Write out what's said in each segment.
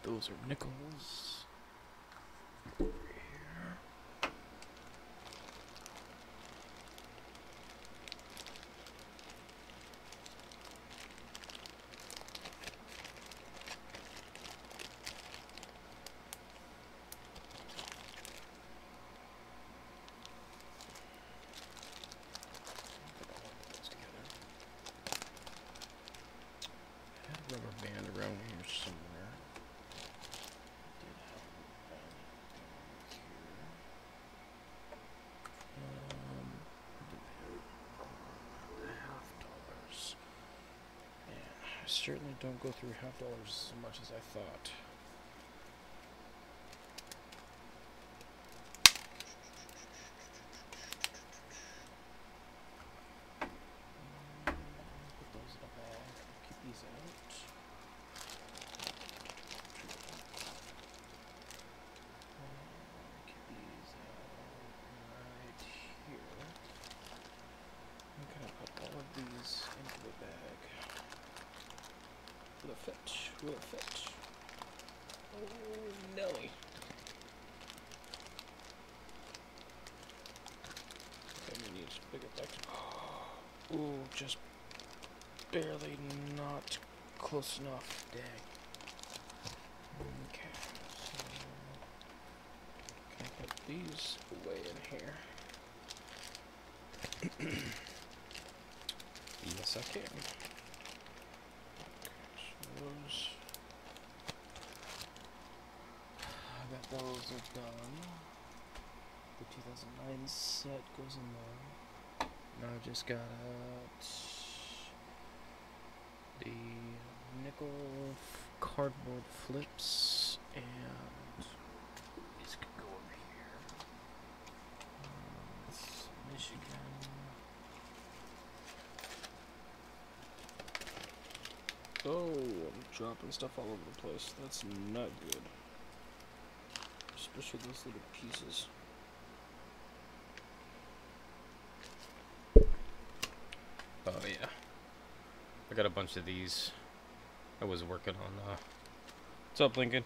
Those are nickels. Rubber band around here somewhere. Did have a rubber band here. The $half. Man, I certainly don't go through $half as much as I thought. Put those in a bag. Keep these out. Keep these out right here. I'm gonna put all of these into the bag. Will it fit? Will it fit? Oh, Nelly. Okay, we need to pick it back. Ooh, just barely not close enough. Dang. Okay, so can I put these away in here? Yes, I can. Okay, so those. I got those are done. The 2009 set goes in there. Now I just got the nickel cardboard flips, and these could go over here. It's Michigan. Oh, I'm dropping stuff all over the place. That's not good. Especially those little pieces. Oh yeah. I got a bunch of these. I was working on, what's up, Lincoln?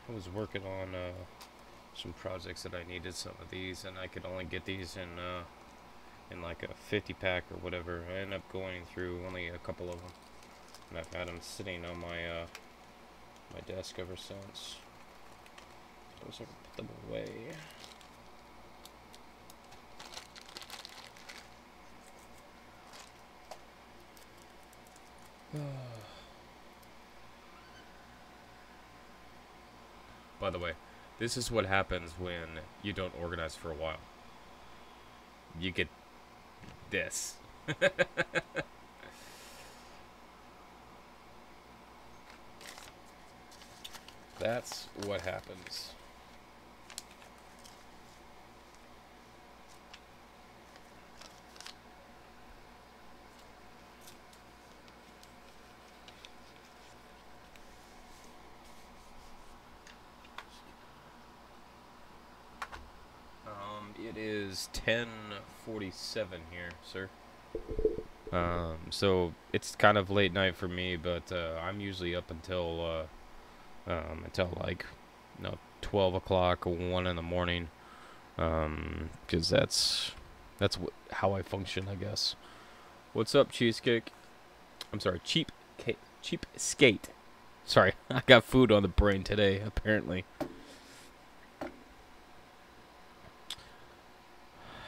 I was working on, some projects that I needed some of these, and I could only get these in like a 50-pack or whatever. I ended up going through only a couple of them, and I've had them sitting on my my desk ever since. So I can put them away. By the way, this is what happens when you don't organize for a while. You get this. That's what happens. It is 10:47 here, sir. So it's kind of late night for me, but I'm usually up until like, 12 o'clock or 1 in the morning, because that's how I function, I guess. What's up, cheesecake? I'm sorry, cheap skate. Sorry, I got food on the brain today, apparently.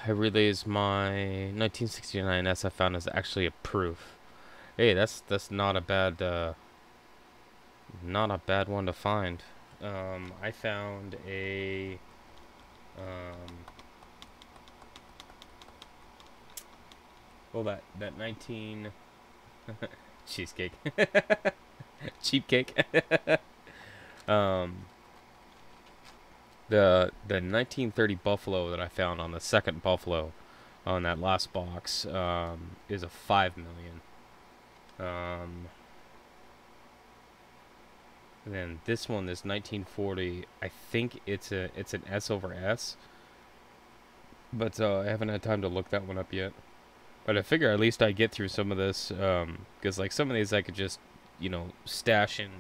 I realized my 1969 S I found is actually a proof. Hey, that's not a bad one to find. I found a well, that 19 cheesecake, cheap cake. The 1930 Buffalo that I found on the second Buffalo on that last box is a 5 million. And then this one, this 1940, I think it's an S over S, but I haven't had time to look that one up yet. But I figure at least I get through some of this, because like some of these I could just, stash in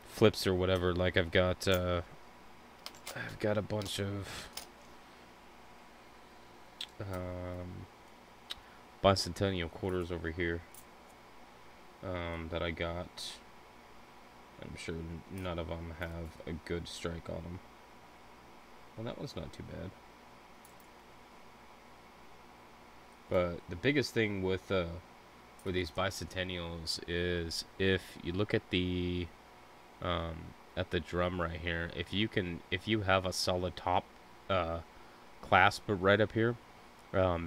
flips or whatever. Like I've got a bunch of um, bicentennial quarters over here, that I got. I'm sure none of them have a good strike on them. Well, that one's not too bad. But the biggest thing with these bicentennials is if you look at the drum right here, if you have a solid top uh, clasp right up here,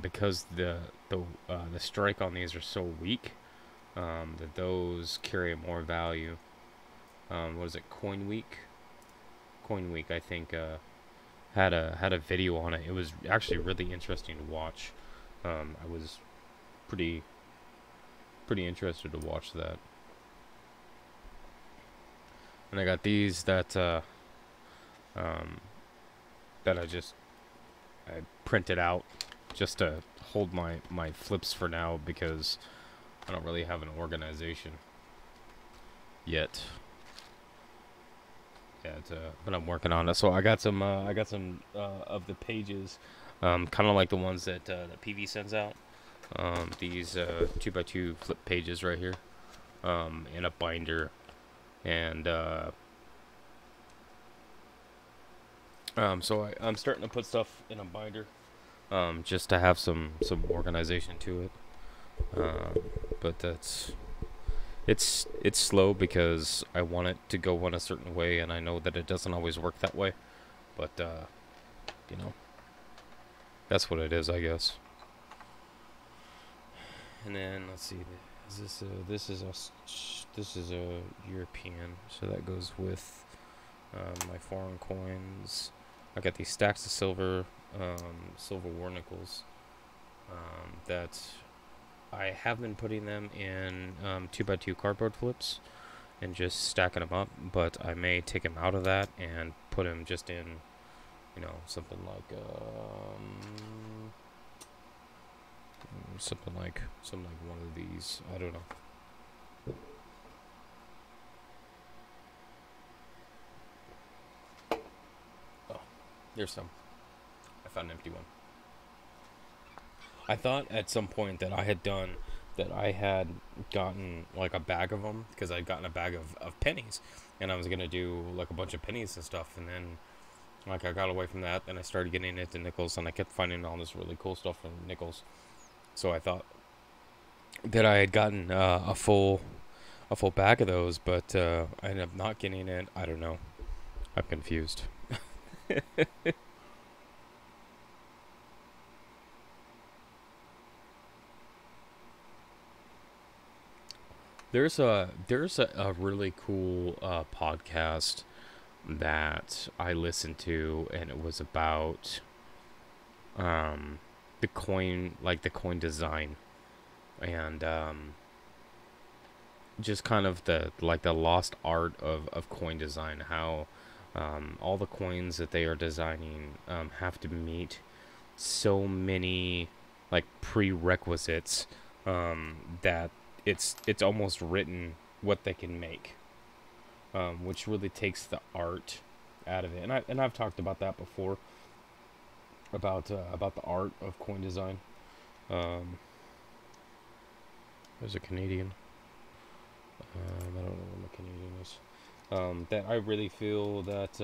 because the strike on these are so weak, that those carry more value. What is it, Coin Week? Coin Week, I think, had a video on it. It was actually really interesting to watch. I was pretty interested to watch that. And I got these that I printed out just to hold my flips for now, because I don't really have an organization yet. But I'm working on it. So I got some of the pages, kind of like the ones that PV sends out. These 2x2 flip pages right here, in a binder, and so I'm starting to put stuff in a binder, just to have some organization to it. But it's slow because I want it to go in a certain way, and I know that it doesn't always work that way. But you know, that's what it is, I guess. And then let's see, this is a European, so that goes with my foreign coins. I got these stacks of silver war nickels, that I have been putting them in 2x2 cardboard flips and just stacking them up, but I may take them out of that and put them just in, something like one of these. I don't know. Oh, there's some. I found an empty one. I thought at some point that I had gotten like a bag of them, because I'd gotten a bag of pennies, and I was gonna do like a bunch of pennies and stuff, and then like I got away from that, and I started getting into nickels, and I kept finding all this really cool stuff from nickels. So I thought that I had gotten a full bag of those, but I ended up not getting it. I don't know. I'm confused. There's a really cool podcast that I listened to, and it was about the coin design, and just kind of the lost art of coin design, how all the coins that they are designing have to meet so many like prerequisites, that it's almost written what they can make, which really takes the art out of it. And I've talked about that before, about the art of coin design. There's a Canadian. I don't know where my Canadian is. That I really feel that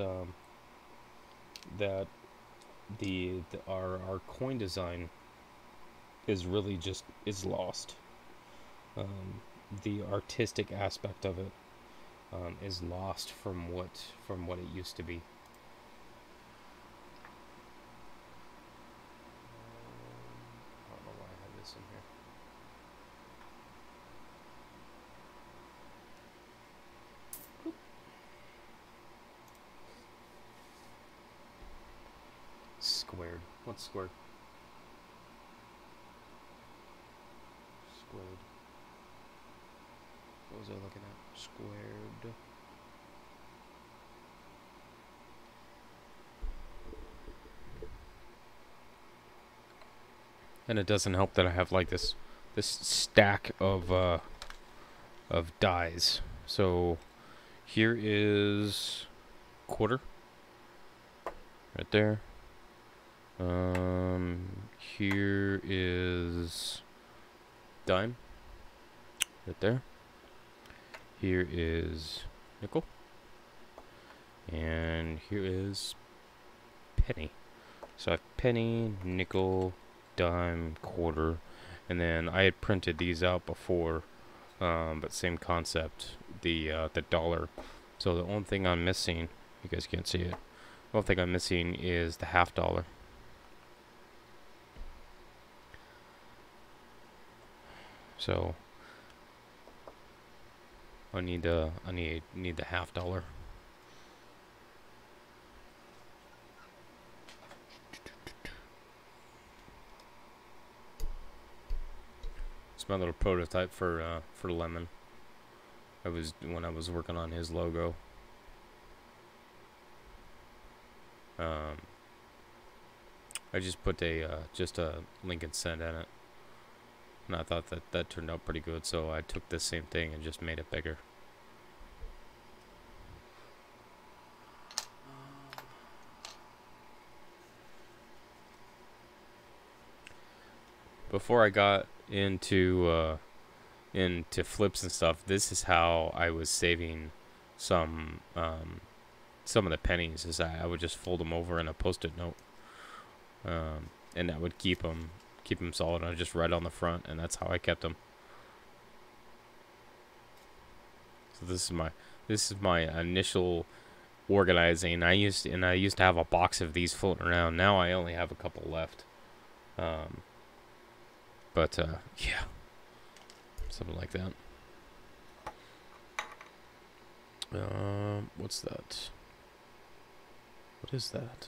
that our coin design is really is lost. The artistic aspect of it is lost from what it used to be. I don't know why I have this in here. Squared. What's squared? Squared. What was I looking at? Squared. And it doesn't help that I have like this stack of dies. So here is quarter right there. Here is dime right there. Here is nickel. And here is penny. So I have penny, nickel, dime, quarter, and then I had printed these out before, but same concept, the dollar. So the only thing I'm missing, you guys can't see it, the only thing I'm missing is the $half. So I need the $half. It's my little prototype for Lemon. When I was working on his logo. I just put just a Lincoln cent in it, and I thought that turned out pretty good. So I took this same thing and just made it bigger. Before I got into flips and stuff, this is how I was saving some of the pennies. Is I would just fold them over in a post-it note, and that would keep them solid. I just write on the front, and that's how I kept them. So this is my initial organizing. I used to have a box of these floating around. Now I only have a couple left. But yeah, something like that. What's that? What is that?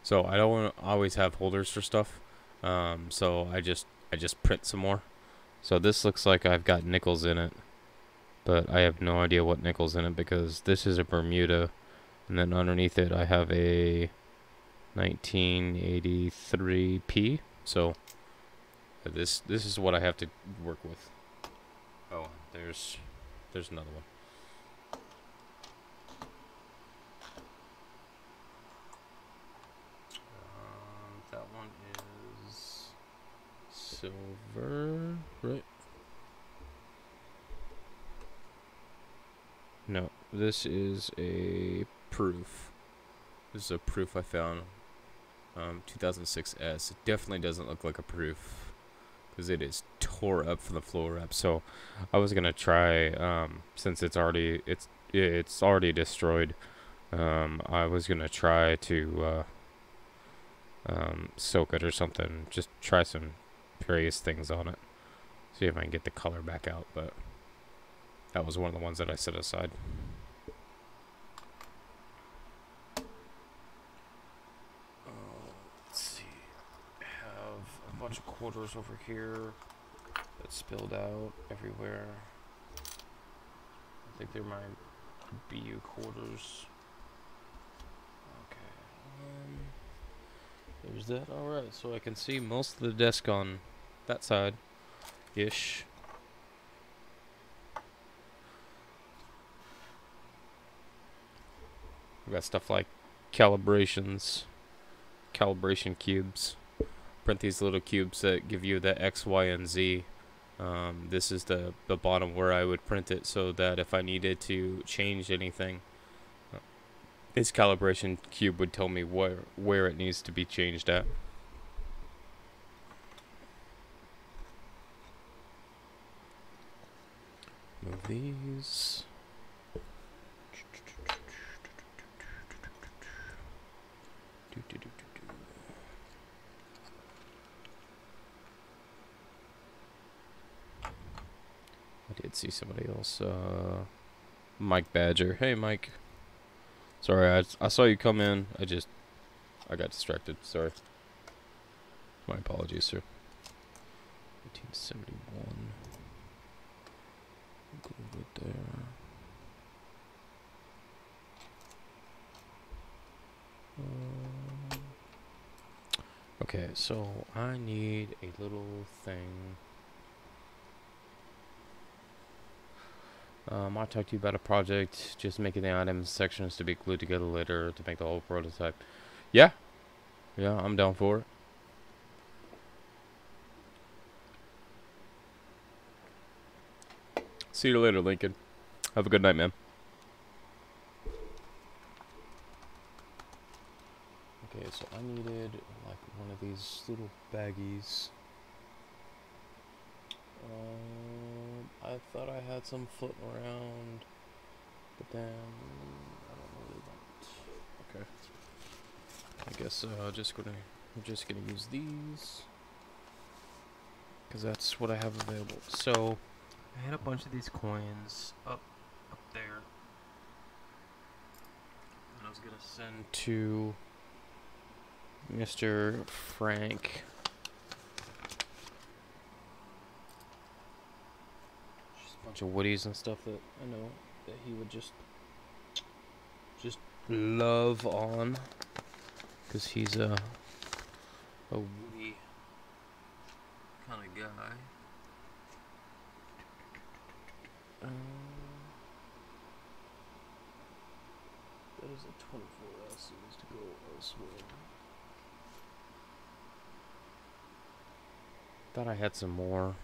So I don't always have holders for stuff. So I just print some more. So this looks like I've got nickels in it, but I have no idea what nickels in it because this is a Bermuda, and then underneath it I have a 1983p. So this is what I have to work with. Oh, there's another one. That one is silver, right? No, this is a proof. This is a proof I found. 2006S. It definitely doesn't look like a proof because it is tore up from the floor up. So I was gonna try, since it's already destroyed. I was gonna try to soak it or something. Just try some various things on it. See if I can get the color back out. But that was one of the ones that I set aside. Bunch of quarters over here that spilled out everywhere. I think they're my BU quarters. Okay. There's that. Alright, so I can see most of the desk on that side ish. We've got stuff like calibration cubes. Print these little cubes that give you the X, Y, and Z. This is the bottom where I would print it so that if I needed to change anything, this calibration cube would tell me where it needs to be changed at. Move these. I did see somebody else. Mike Badger. Hey, Mike. Sorry, I saw you come in. I got distracted. Sorry. My apologies, sir. 1871. Go right there. Okay, so I need a little thing. I talked to you about a project, just making the items sections to be glued together later to make the whole prototype. Yeah, yeah, I'm down for it. See you later, Lincoln. Have a good night, man. Okay, so I needed like one of these little baggies. I thought I had some floating around, but then I don't really want. Okay. I guess I'm just gonna use these because that's what I have available. So I had a bunch of these coins up there, and I was gonna send to Mr. Frank. Just a bunch of woodies and stuff that I know that he would just love on, because he's a woody kind of guy. That is a 24 S needs to go elsewhere. Thought I had some more.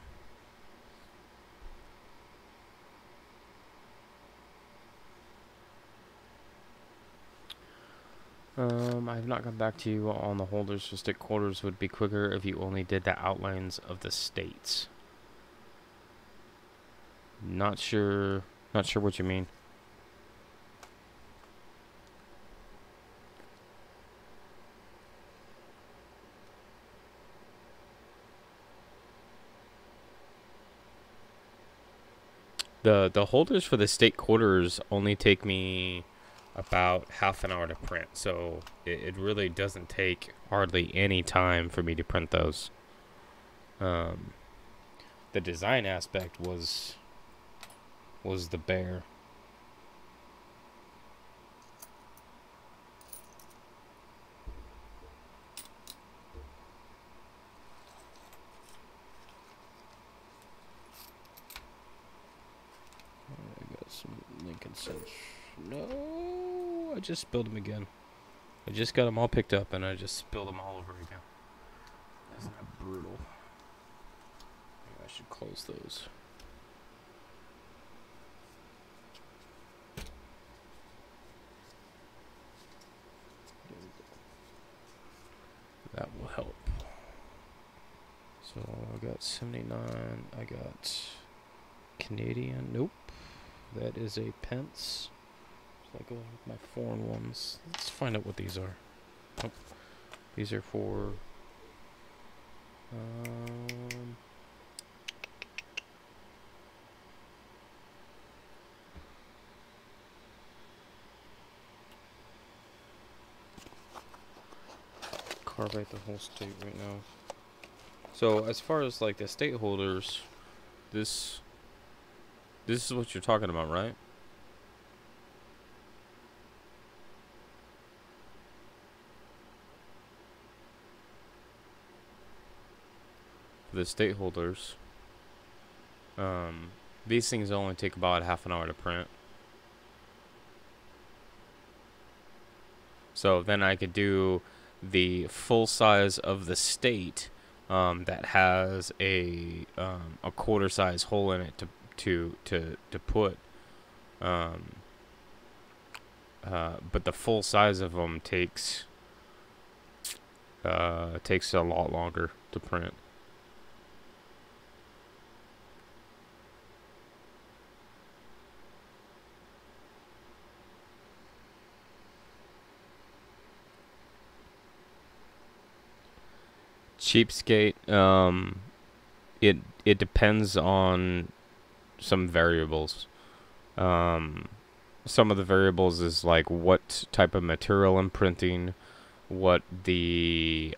I have not gone back to you on the holders for stick quarters. Would be quicker if you only did the outlines of the states. Not sure what you mean. The holders for the state quarters only take me about half an hour to print, so it really doesn't take hardly any time for me to print those. The design aspect was the bear. I got some Lincoln Center. No, I just spilled them again. I just got them all picked up and I just spilled them all over again. Isn't that brutal? Maybe I should close those. That will help. So I got 79. I got Canadian. Nope. That is a pence. So I go with my foreign ones. Let's find out what these are. Oh, these are for carve out the whole state right now. So as far as like the state holders, this is what you're talking about, right? For the state holders, these things only take about half an hour to print. So then I could do the full size of the state that has a quarter size hole in it to put. But the full size of them takes a lot longer to print. Cheapskate, it depends on some variables. Some of the variables is like what type of material I'm printing, what the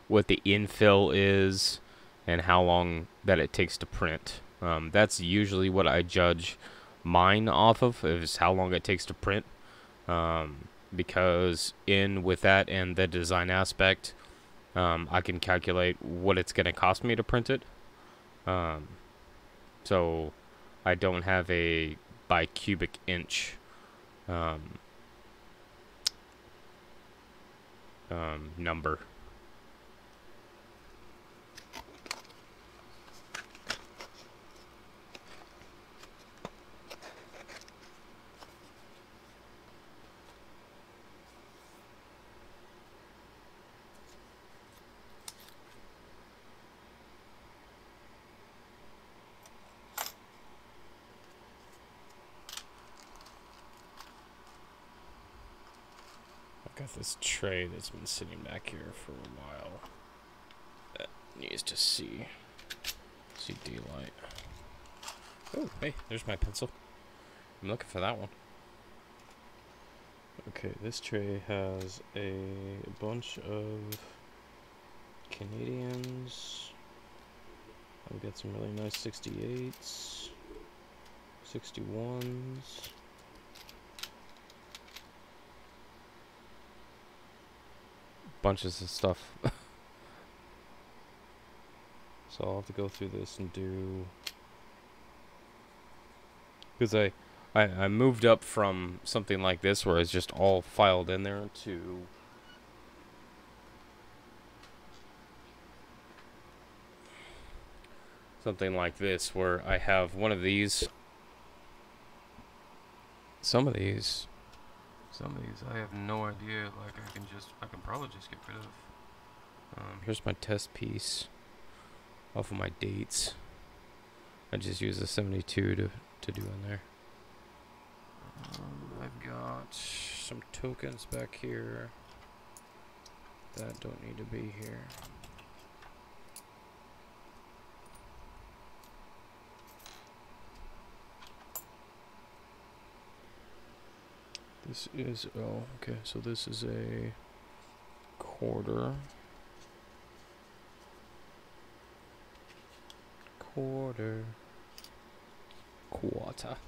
infill is, and how long that it takes to print. That's usually what I judge mine off of, is how long it takes to print. because with that and the design aspect, I can calculate what it's going to cost me to print it. So I don't have a by cubic inch number. Got this tray that's been sitting back here for a while that needs to see daylight. Oh, hey, there's my pencil. I'm looking for that one. Okay, this tray has a bunch of Canadians. I've got some really nice 68s, 61s. Bunches of stuff. So I'll have to go through this and do, because I moved up from something like this where it's just all filed in there to something like this where I have one of these. Some of these I have no idea. Like I can probably just get rid of. Here's my test piece off of my dates. I just use the 72 to do in there. I've got some tokens back here that don't need to be here. This is, oh, okay, so this is a quarter. Quarter. I'll go right there.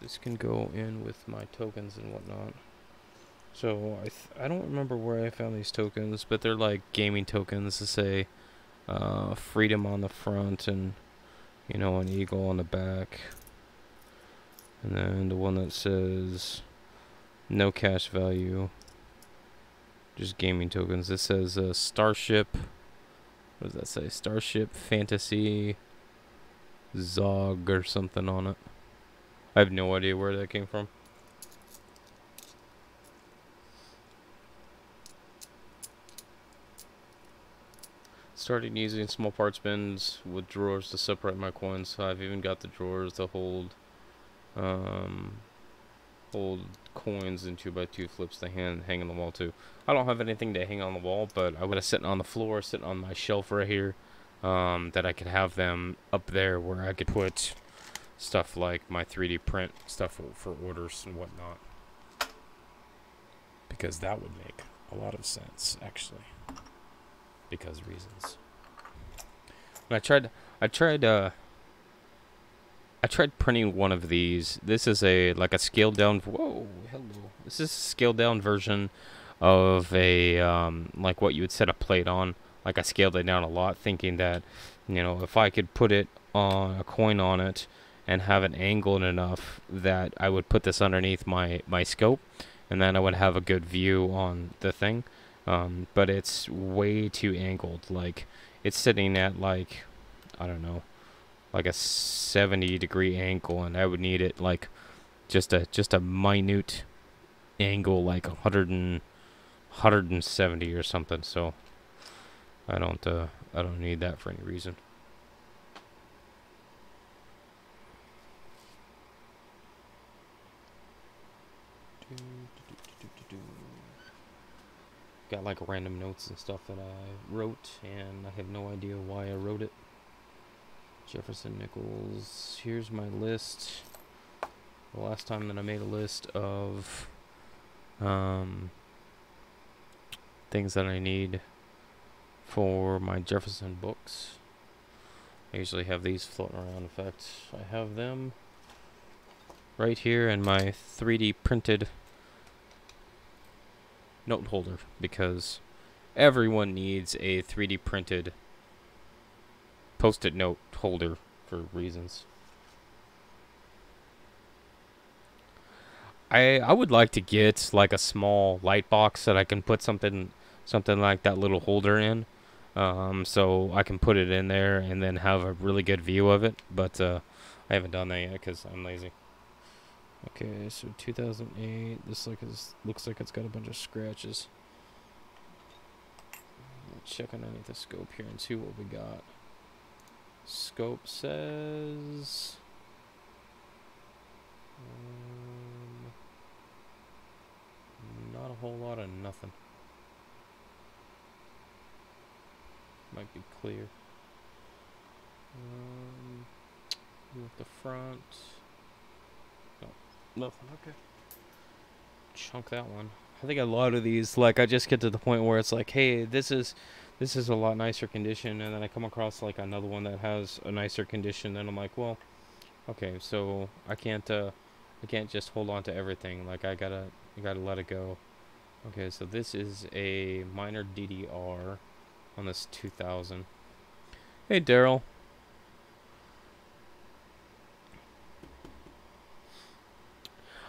This can go in with my tokens and whatnot. So I don't remember where I found these tokens, but they're like gaming tokens to say freedom on the front and, you know, an eagle on the back. And then the one that says no cash value, just gaming tokens. This says Starship. What does that say? Starship Fantasy Zog or something on it. I have no idea where that came from. Started using small parts bins with drawers to separate my coins. So I've even got the drawers to hold coins in 2x2 flips to hang on the wall too. I don't have anything to hang on the wall, but I would have sitting on the floor, sitting on my shelf right here, that I could have them up there where I could put stuff like my 3D print stuff for orders and whatnot, because that would make a lot of sense actually, because reasons. And I tried printing one of these. This is like a scaled down. Whoa, hello. This is a scaled down version of a like what you would set a plate on. Like I scaled it down a lot, thinking that, you know, if I could put it on a coin on it and have it angled enough that I would put this underneath my scope, and then I would have a good view on the thing. But it's way too angled. Like it's sitting at like, I don't know, like a 70-degree angle, and I would need it like just a minute angle, like 170 or something. So I don't need that for any reason. Got like random notes and stuff that I wrote, and I have no idea why I wrote it. Jefferson Nichols. Here's my list. The last time that I made a list of things that I need for my Jefferson books. I usually have these floating around. In fact, I have them right here in my 3D printed note holder, because everyone needs a 3D printed post-it note holder for reasons. I would like to get like a small light box that I can put something like that little holder in, so I can put it in there and then have a really good view of it. But I haven't done that yet because I'm lazy. Okay, so 2008. This looks like it's got a bunch of scratches. Let's check underneath the scope here and see what we got. Scope says. Not a whole lot of nothing. Might be clear. Move the front. No, nothing. Okay. Chunk that one. I think a lot of these, like, I just get to the point where it's like, hey, this is a lot nicer condition, and then I come across like another one that has a nicer condition, and I'm like, well, okay, so I can't just hold on to everything. Like, I gotta let it go. Okay, so this is a minor DDR on this 2000. Hey, Daryl.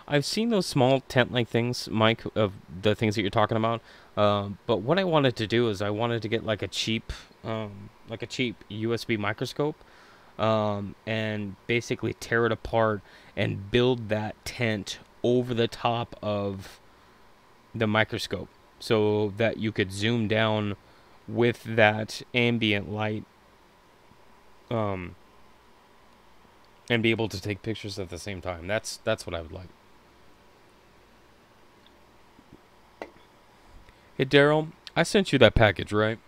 I've seen those small tent-like things, Mike, of the things that you're talking about. But what I wanted to do is I wanted to get like a cheap USB microscope, and basically tear it apart and build that tent over the top of the microscope, so that you could zoom down with that ambient light, and be able to take pictures at the same time. That's what I would like. Hey, Daryl, I sent you that package, right?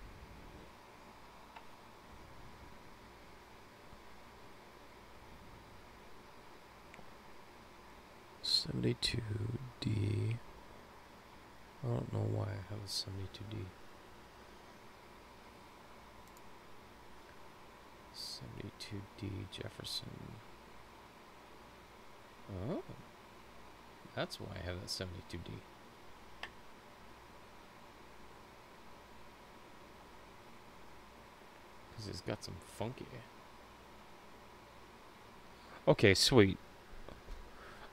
$72D. I don't know why I have a 72D. 72D Jefferson. Oh, that's why I have that 72D. Because it's got some funky. Okay, sweet.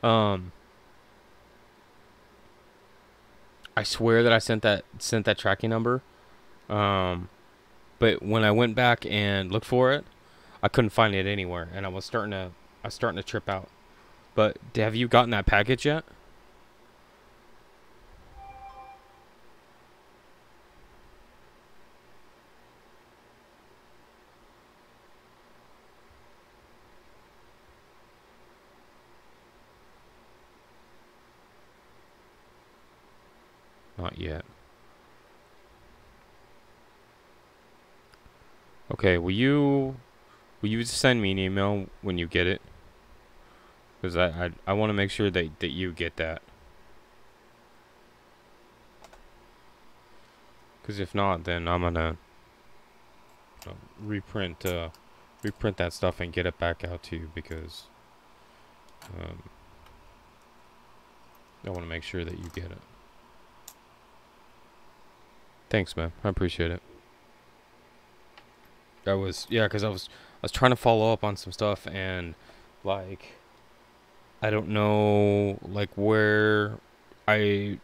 I swear that I sent that tracking number. But when I went back and looked for it, I couldn't find it anywhere, and I was starting to trip out. But have you gotten that package yet? Not yet. Okay, will you send me an email when you get it? Because I want to make sure that you get that. Because if not, then I'm gonna reprint that stuff and get it back out to you, because I want to make sure that you get it. Thanks, man. I appreciate it. Because I was trying to follow up on some stuff, and like I don't know like where I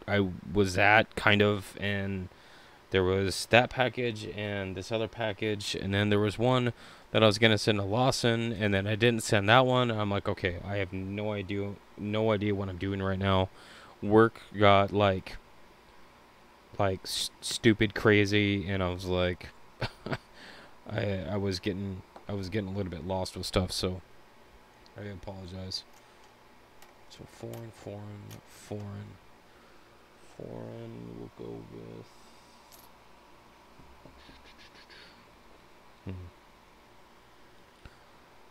was at, kind of, and there was that package and this other package, and then there was one that I was gonna send to Lawson, and then I didn't send that one. I'm like, okay, I have no idea what I'm doing right now. Work got like stupid crazy, and I was like, I was getting a little bit lost with stuff, so I apologize. So foreign, we'll go with.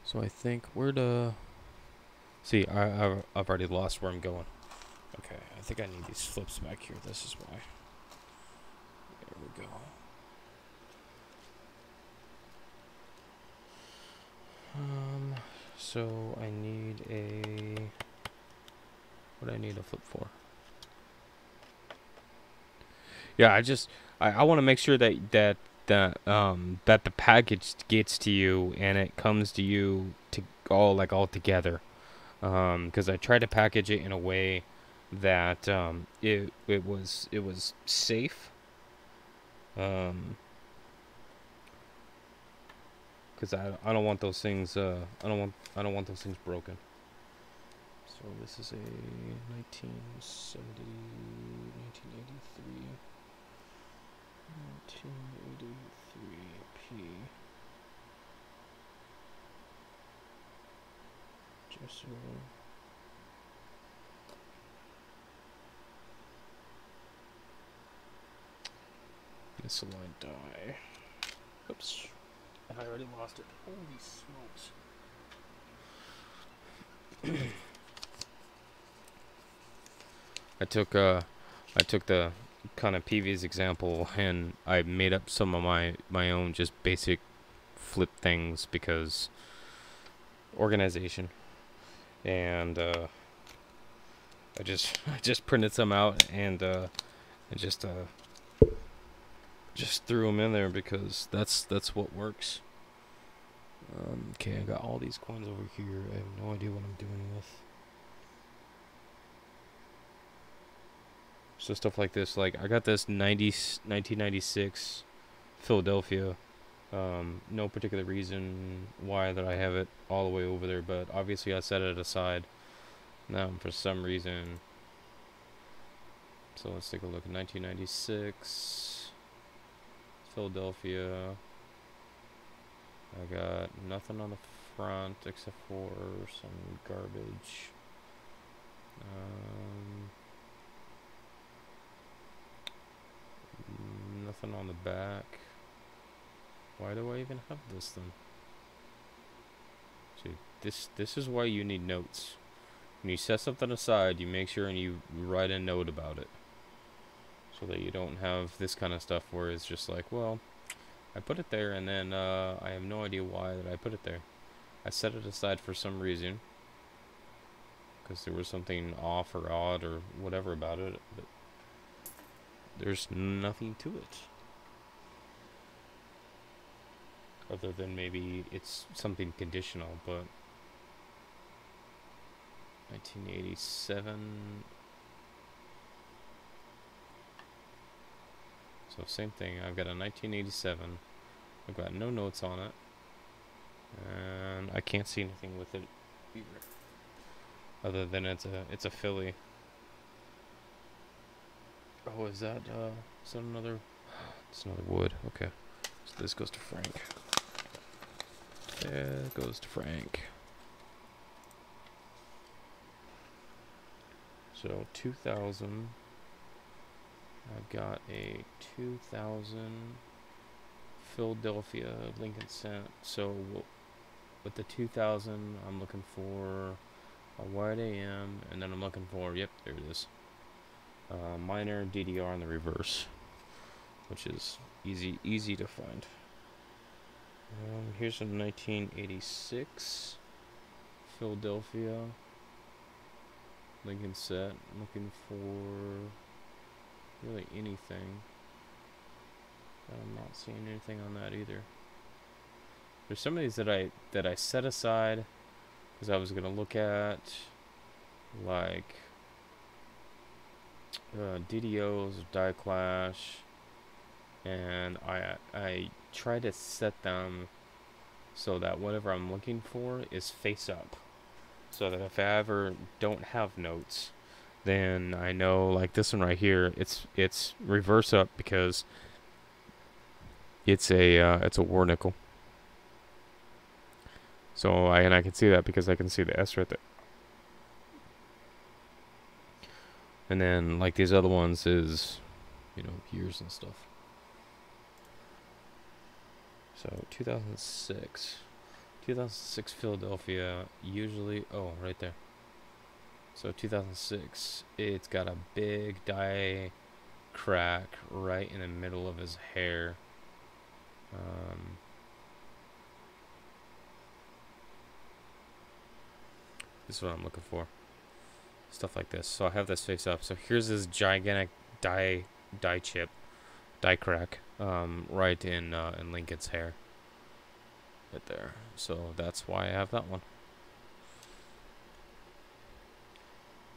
So I think where to. See, I've already lost where I'm going. Okay, I think I need these flips back here. This is why. There we go. So I need a What do I need to flip for? Yeah, I want to make sure that the package gets to you and it comes to you to all together. Because I tried to package it in a way that it was safe. Um, because I don't want those things I don't want those things broken. So this is a 1970, 1983, 1983 P. Just misaligned die. Oops. I already lost it. Holy smokes. I took the kind of PV's example and I made up some of my own just basic flip things because organization, and I just I just printed some out and just threw them in there because that's what works. Okay, I got all these coins over here. I have no idea what I'm doing with. So stuff like this, like I got this 1996 Philadelphia. No particular reason why that I have it all the way over there, but obviously I set it aside. Now for some reason. So let's take a look at 1996 Philadelphia. I got nothing on the front except for some garbage. Nothing on the back. Why do I even have this then? See, this is why you need notes. When you set something aside, you make sure and you write a note about it. So that you don't have this kind of stuff where it's just like, well, I put it there and then I have no idea why that I put it there. I set it aside for some reason. Because there was something off or odd or whatever about it. But there's nothing to it. Other than maybe it's something conditional, but 1987. So same thing. I've got a 1987. I've got no notes on it, and I can't see anything with it either. Other than it's a Philly. Oh, is that another? It's another wood. Okay, so this goes to Frank. Yeah, it goes to Frank. So 2000. I've got a 2000 Philadelphia Lincoln Cent. So with the 2000, I'm looking for a wide AM, and then I'm looking for, yep, there it is. Minor DDR in the reverse, which is easy to find. Here's a 1986 Philadelphia Lincoln Set. I'm looking for really anything. I'm not seeing anything on that either. There's some of these that I set aside because I was gonna look at, like DDOs, Die Clash, and I try to set them so that whatever I'm looking for is face up, so that if I ever don't have notes, then I know, like this one right here, it's reverse up because it's a war nickel. So I can see that because I can see the S right there. And then like these other ones is, years and stuff. So 2006 Philadelphia, usually, oh, right there. So 2006, it's got a big die crack right in the middle of his hair. This is what I'm looking for. stuff like this. So I have this face up. So here's this gigantic die crack, right in Lincoln's hair, right there. So that's why I have that one.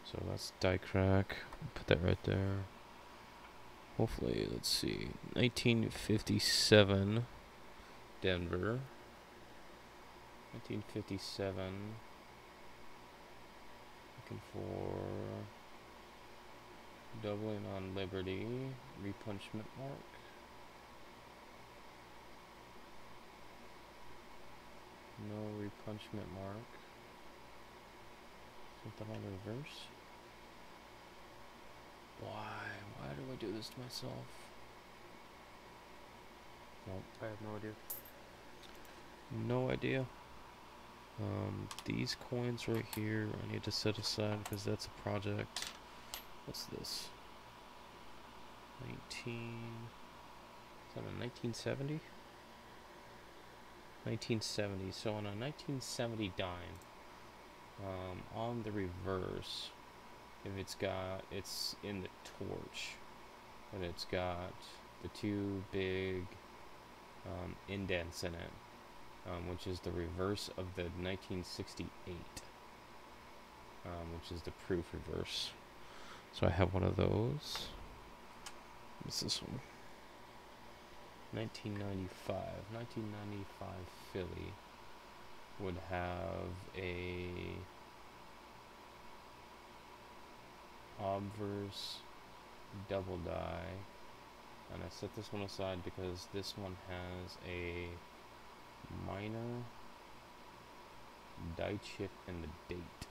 So that's die crack. Put that right there. Hopefully, let's see, 1957 Denver. 1957. Looking for doubling on Liberty. Repunchment mark. No repunchment mark. Something on the reverse. Why do I do this to myself? Nope, I have no idea. No idea. These coins right here I need to set aside because that's a project. What's this? 1970? 1970. So on a 1970 dime, on the reverse, if it's in the torch, but it's got the two big indents in it, which is the reverse of the 1968, which is the proof reverse. So I have one of those. What's this one? 1995. 1995 Philly would have a obverse double die, and I set this one aside because this one has a minor die chip and the date.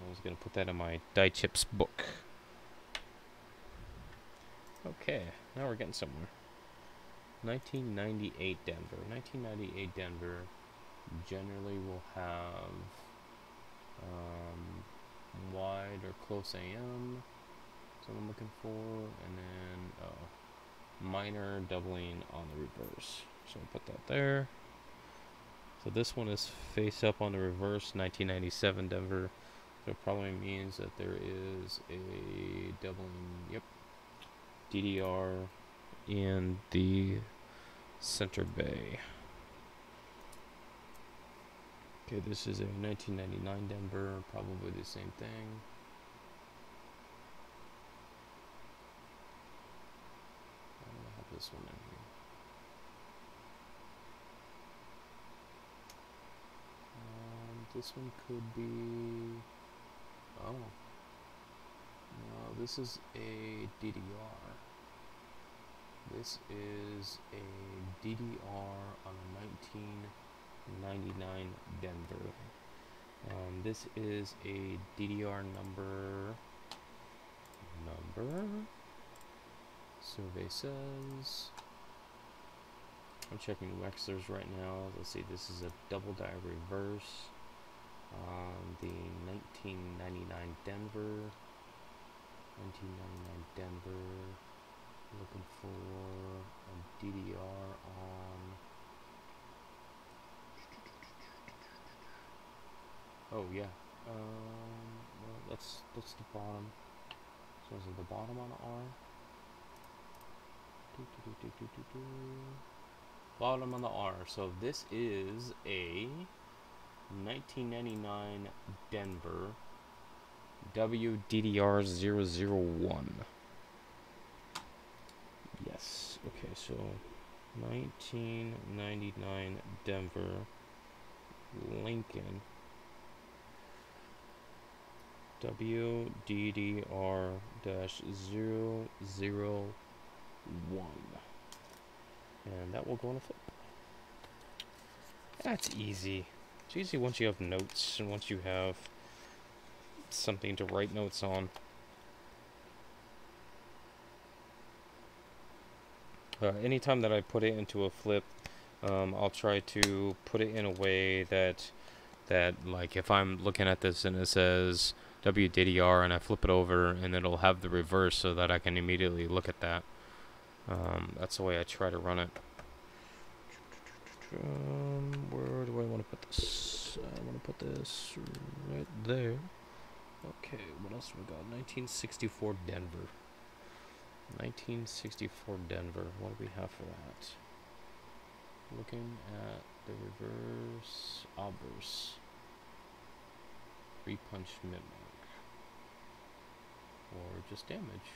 I was gonna put that in my die chips book. Okay, now we're getting somewhere. 1998 Denver. 1998 Denver generally will have wide or close AM. That's what I'm looking for, and then minor doubling on the reverse. So I'll put that there. So this one is face up on the reverse, 1997 Denver. So it probably means that there is a doubling, yep, DDR in the center bay. Okay, this is a 1999 Denver, probably the same thing. I'm gonna have this one in here. This one could be, oh, no, this is a DDR. This is a DDR on a 1999 Denver. This is a DDR number. Survey says. I'm checking Wexler's right now. Let's see. This is a double die reverse. The 1999 Denver. 1999 Denver. Looking for a DDR on. Oh yeah. Well, that's the bottom. So is it the bottom on the R? Bottom on the R. So this is a 1999 Denver WDDR001. Yes. Okay, so 1999 Denver Lincoln WDDR-001. And that will go on a flip. That's easy. It's easy once you have notes and once you have something to write notes on. Anytime that I put it into a flip, I'll try to put it in a way that like if I'm looking at this and it says WDDR and I flip it over and it'll have the reverse so that I can immediately look at that. That's the way I try to run it. Where do I want to put this? I want to put this right there. Okay, what else do we got? 1964 Denver. 1964 Denver. What do we have for that? Looking at the reverse obverse. 3-punch mid-mark. Or just damage.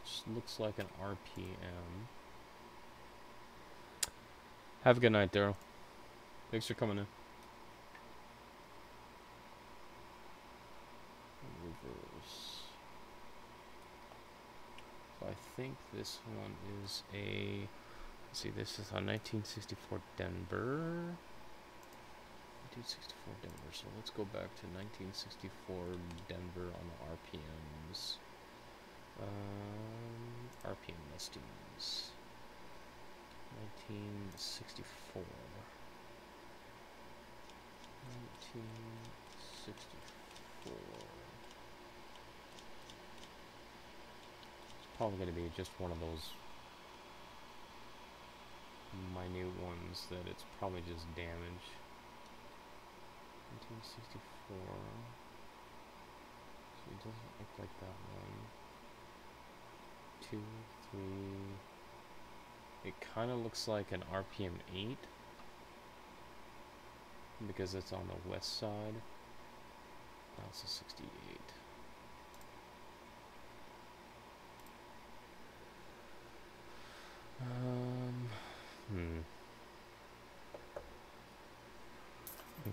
Just looks like an RPM. Have a good night, Daryl. Thanks for coming in. Reverse. So I think this one is a... Let's see, this is on 1964 Denver. 1964 Denver. So let's go back to 1964 Denver on the RPMs. RPM listings. 1964. 1964. It's probably going to be just one of those minute ones that it's probably just damage. 1964. So it doesn't look like that one. 2, 3. It kind of looks like an RPM 8 because it's on the west side. That's a 68.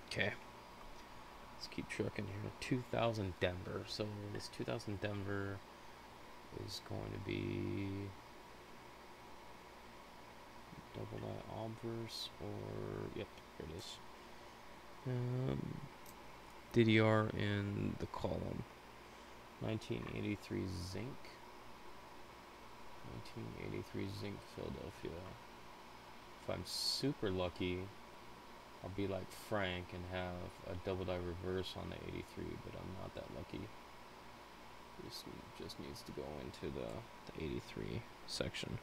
Okay. Let's keep trucking here. 2000 Denver. So this 2000 Denver is going to be double that obverse, or yep, here it is. DDR in the column. 1983 zinc. 1983 zinc Philadelphia. If I'm super lucky, I'll be like Frank and have a double die reverse on the 83, but I'm not that lucky. This just needs to go into the 83 section.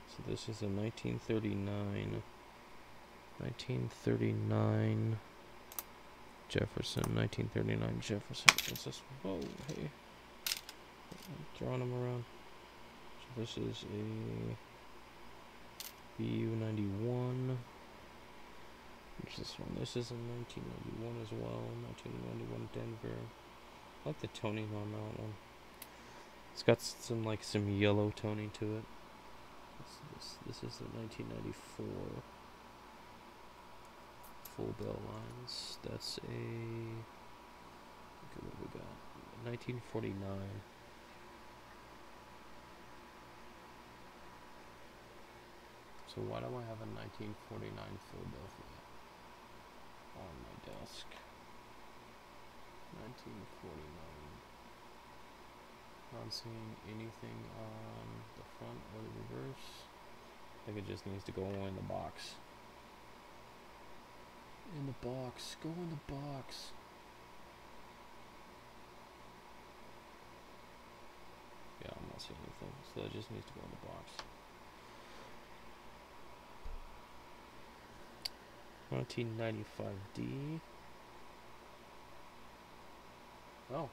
So this is a 1939 Jefferson. 1939 Jefferson. What's this? Whoa, hey. I'm throwing them around. So this is a BU91. What's this one? This is a 1991 as well. 1991 Denver. I like the toning on that one. It's got some yellow toning to it. This is the 1994 full bell lines. That's a... Look at what we got. 1949. So why do I have a 1949 Philadelphia on my desk? 1949. Not seeing anything on the front or the reverse. I think it just needs to go in the box. In the box. Go in the box. Yeah, I'm not seeing anything. So that just needs to go in the box. 1995D. Oh.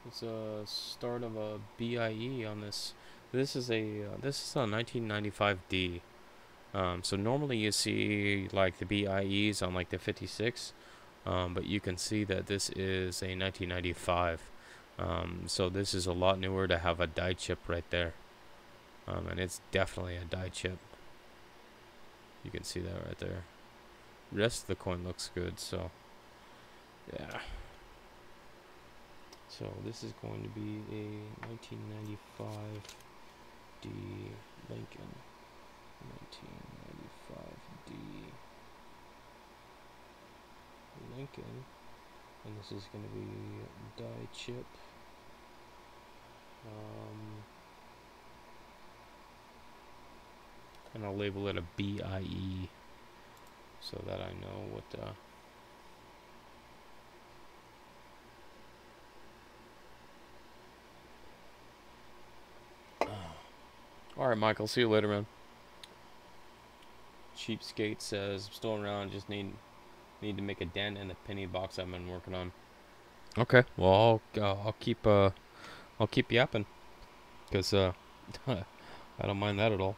It's a start of a BIE on this. This is a 1995D. So normally you see like the BIEs on like the 56, but you can see that this is a 1995. So this is a lot newer to have a die chip right there, and it's definitely a die chip. You can see that right there. The rest of the coin looks good, so yeah. So this is going to be a 1995D Lincoln. 1995D Lincoln. And this is going to be die chip. And I'll label it a BIE so that I know what Alright, Michael, see you later, man. Cheapskate says, I'm still around, just need to make a dent in the penny box I've been working on. Okay, well I'll keep yapping, cause I don't mind that at all,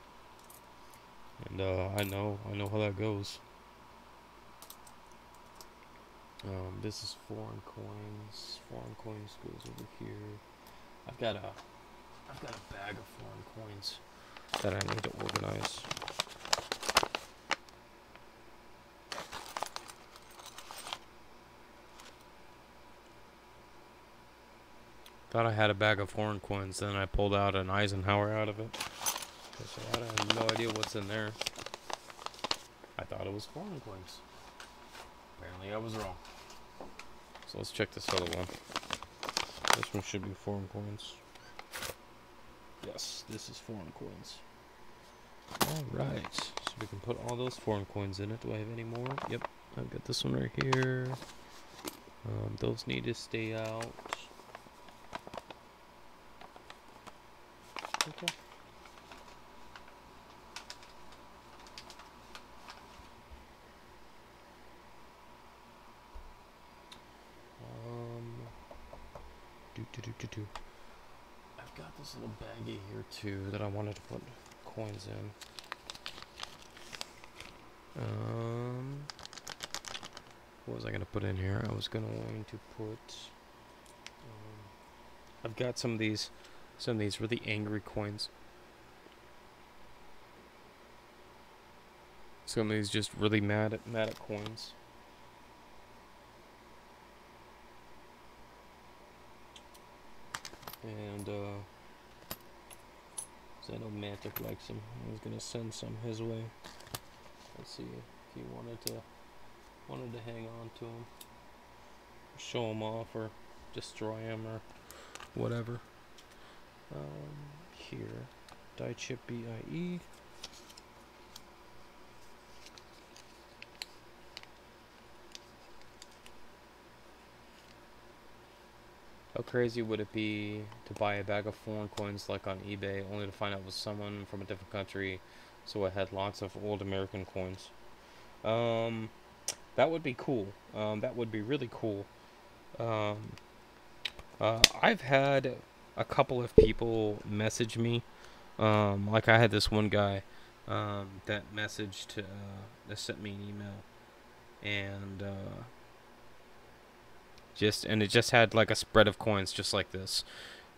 and I know how that goes. This is foreign coins. Foreign coins goes over here. I've got a bag of foreign coins that I need to organize. Thought I had a bag of foreign coins, then I pulled out an Eisenhower out of it. So I have no idea what's in there. I thought it was foreign coins. Apparently I was wrong. So let's check this other one. This one should be foreign coins. Yes, this is foreign coins. Alright, so we can put all those foreign coins in it. Do I have any more? Yep, I've got this one right here. Those need to stay out. Okay. I've got this little baggie here too that I wanted to put coins in. What was I gonna put in here? I was going to put. I've got some of these really angry coins. Some of these just really mad at coins. And so I know Mantic likes him. I was gonna send some his way. Let's see if he wanted to hang on to him, show him off, or destroy him, or whatever. Here, die chip BIE. How crazy would it be to buy a bag of foreign coins like on eBay, only to find out it was someone from a different country, so it had lots of old American coins? That would be cool. That would be really cool. I've had a couple of people message me. Like I had this one guy that messaged, that sent me an email, and it just had like a spread of coins just like this,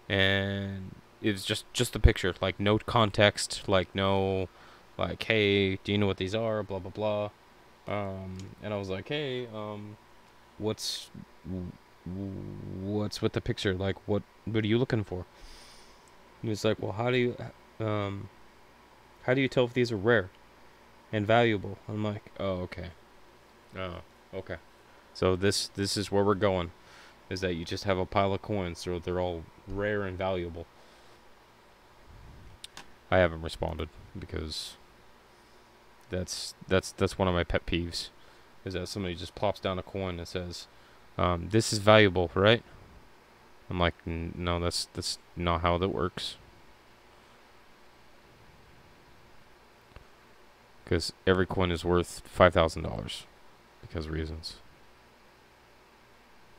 and it was just the picture, like no context, like no, like, hey, do you know what these are, blah blah blah. And I was like, hey, what's with the picture, like what are you looking for? He was like, well, how do you tell if these are rare and valuable? I'm like, oh, okay. Oh, okay. So this is where we're going, is that you just have a pile of coins, so they're all rare and valuable. I haven't responded because that's one of my pet peeves, is that somebody just plops down a coin that says, this is valuable, right? I'm like, no, that's not how that works. Because every coin is worth $5,000 because of reasons.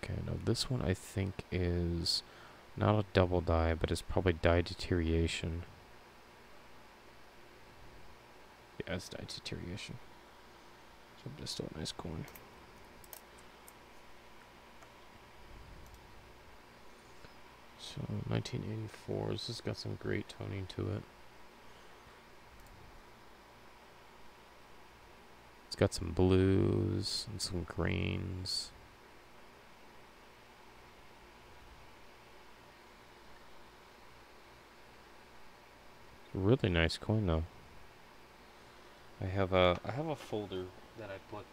Okay, now this one I think is not a double die, but it's probably die deterioration. Yeah, it's die deterioration. So just still a nice coin. So 1984. This has got some great toning to it. It's got some blues and some greens. Really nice coin though. I have a folder that I put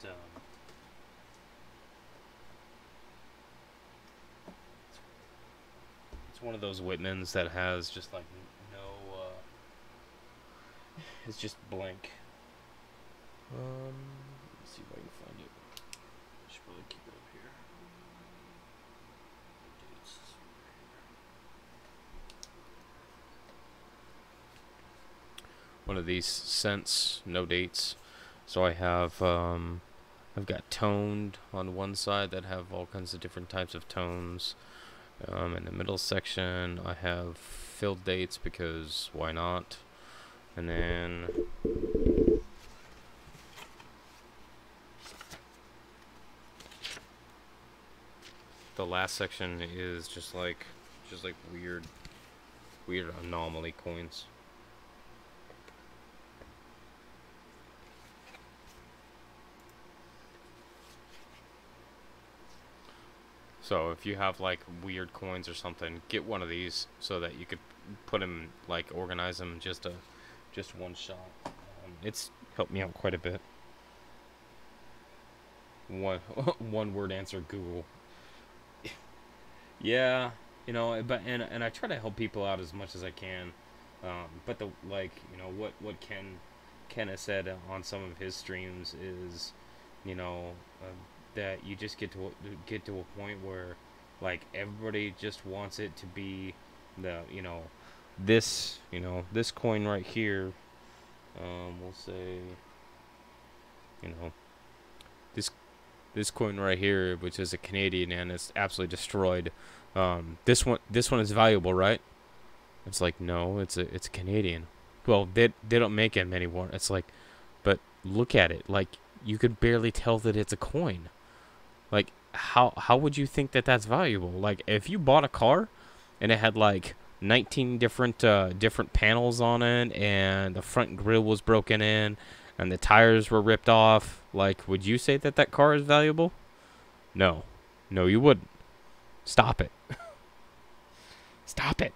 it's one of those Whitmans that has just like no it's just blank. Let's see if I can find it. I should probably keep it up here. One of these cents, no dates. So I have I've got toned on one side that have all kinds of different types of tones. In the middle section, I have filled dates because why not? And then the last section is just like weird anomaly coins. So if you have like weird coins or something, get one of these so that you could put them, like organize them just one shot. It's helped me out quite a bit. One one word answer Google. Yeah, you know, but and I try to help people out as much as I can. But the like, you know, what Ken has said on some of his streams is, you know, that you just get to a point where like everybody just wants it to be the, this coin right here. We'll say, you know, this this coin right here, which is a Canadian and it's absolutely destroyed. This one is valuable, right? It's like, no, it's Canadian. Well, they don't make them anymore. It's like, but look at it. Like, you could barely tell that it's a coin. Like, how would you think that that's valuable? Like, if you bought a car and it had like 19 different panels on it, and the front grille was broken in, and the tires were ripped off, like, would you say that that car is valuable? No, no, you wouldn't. Stop it. Stop it.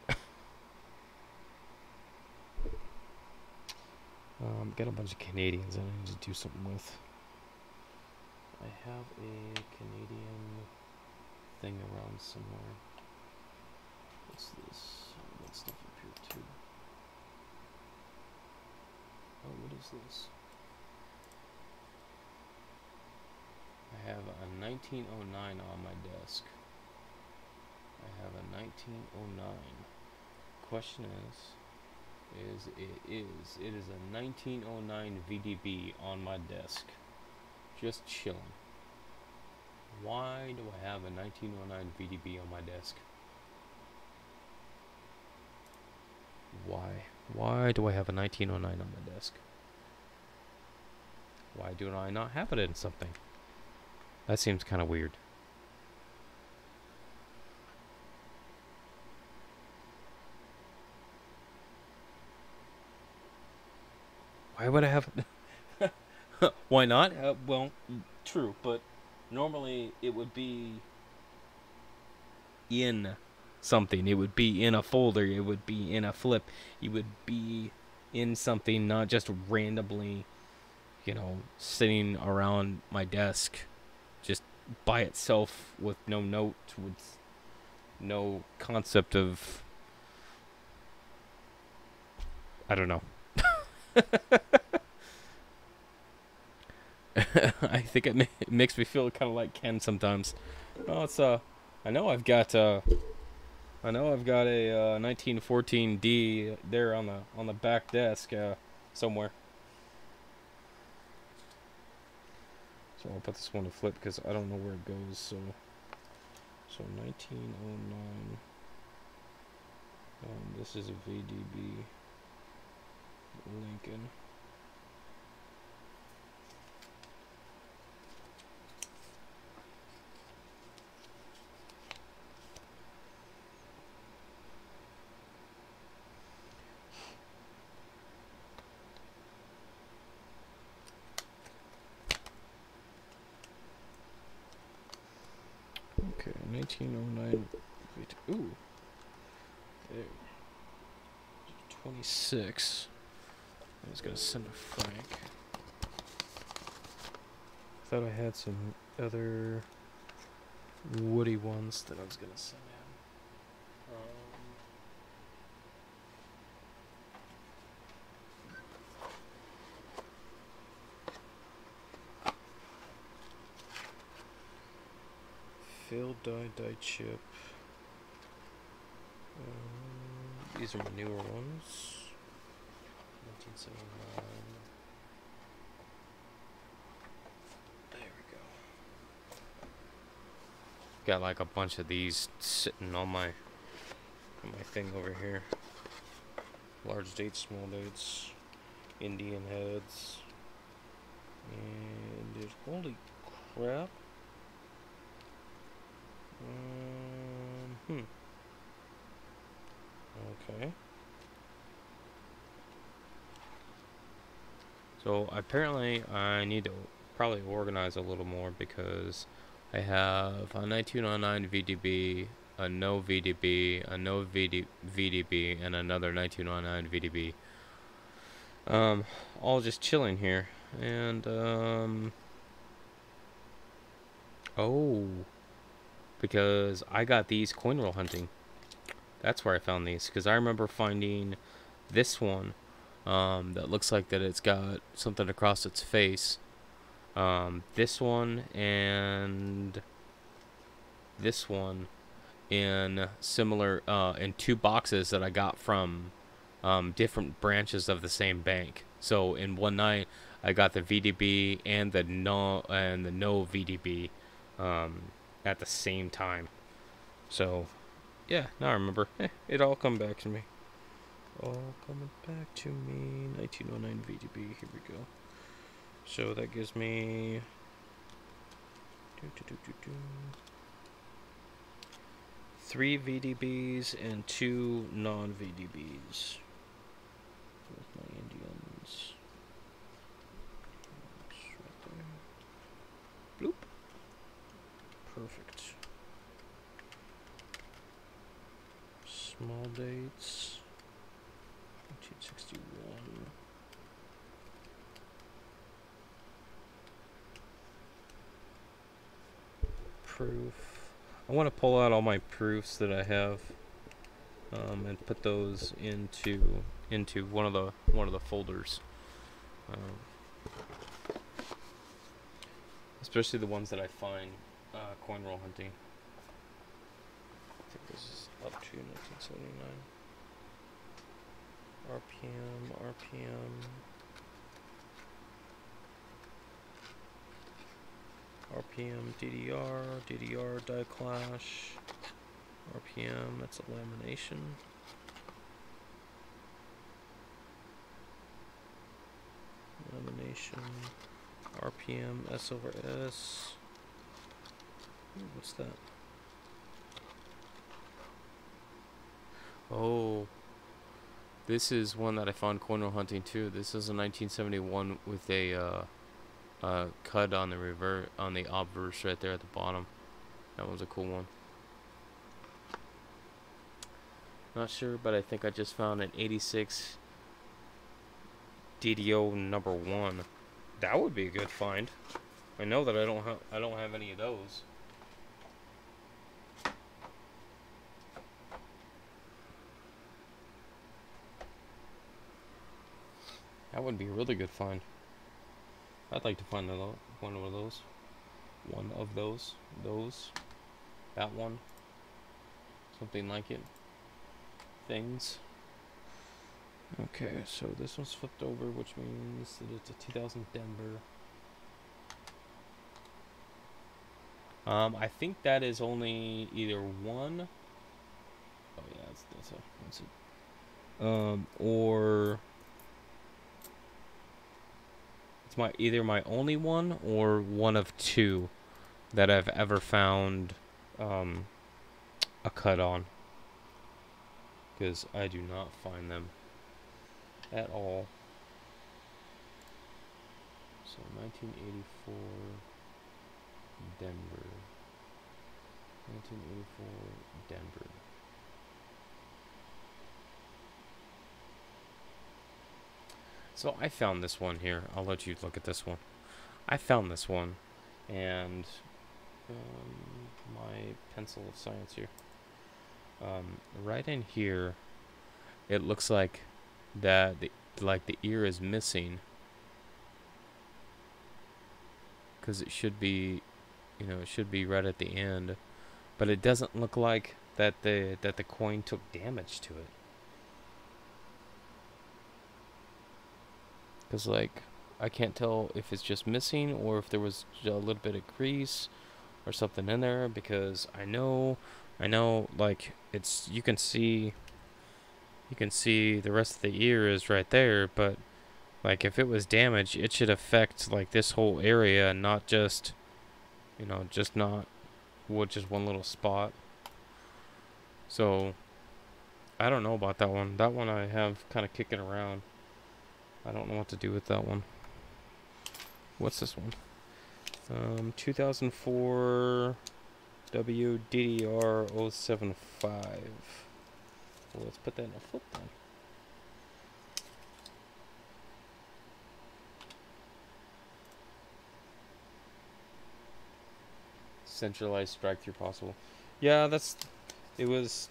Got a bunch of Canadians I need to do something with. I have a Canadian thing around somewhere. What's this? I got stuff up here too. Oh, what is this? I have a 1909 on my desk. I have a 1909. Question it is a 1909 VDB on my desk, just chilling. Why do I have a 1909 VDB on my desk? Why do I have a 1909 on my desk? Why do I not have it in something? That seems kind of weird. Why would I have it? Why not? Well, true, but normally it would be in something. It would be in a folder. It would be in a flip. It would be in something, not just randomly, sitting around my desk just by itself with no note, with no concept of, I don't know. I think it makes me feel kind of like Ken sometimes. Oh, it's I know I've got a 1914D there on the back desk somewhere. So I'll put this one to flip because I don't know where it goes. So 1909. This is a VDB Lincoln. Okay, 1909. Ooh. There. 26. I was gonna send to Frank. Thought I had some other woody ones that I was gonna send him. Failed die chip. These are my newer ones. 1979. Got like a bunch of these sitting on my thing over here. Large dates, small dates, Indian heads, and there's holy crap. Okay. So apparently I need to probably organize a little more because I have a 1909 VDB, a no VDB, a no VDB, and another 1909 VDB. All just chilling here. And, oh, because I got these coin roll hunting. That's where I found these, because I remember finding this one, that looks like that it's got something across its face. This one and this one in similar, in two boxes that I got from, different branches of the same bank. So in one night, I got the VDB and the no VDB, at the same time. So, yeah, now I remember. It all come back to me. All coming back to me. 1909 VDB. Here we go. So that gives me 3 VDBs and 2 non-VDBs. With my Indians. Right there. Bloop. Perfect. Small dates. 1961. Proof. I want to pull out all my proofs that I have, and put those into one of the folders, especially the ones that I find coin roll hunting. I think this is up to 1979. RPM, DDR die clash, RPM, that's a lamination. RPM, S over S. Ooh, what's that? Oh, this is one that I found coin roll hunting too. This is a 1971 with a cut on the obverse right there at the bottom. That was a cool one. Not sure, but I think I just found an 86 DDO number 1. That would be a good find. I know that I don't have any of those. That would be a really good find. I'd like to find one of those. That one. Something like it. Things. Okay, so this one's flipped over, which means that it's a 2000 Denver. I think that is only either one. Oh yeah, that's it. Or it's either my only one or one of 2 that I've ever found a cut on, because I do not find them at all. So 1984 Denver. 1984 Denver. So I found this one here. I'll let you look at this one. I found this one, and my pencil of science here. Right in here, it looks like that the ear is missing, because it should be, it should be right at the end, but it doesn't look like that the coin took damage to it. Because I can't tell if it's just missing or if there was a little bit of grease or something in there, because I know like you can see the rest of the ear is right there, but like if it was damaged, it should affect like this whole area, not just, just not just one little spot. So I don't know about that one. That one I have kind of kicking around. I don't know what to do with that one. What's this one? 2004 WDDR 075. Well, let's put that in a flip then. Centralized strike through possible. Yeah, it was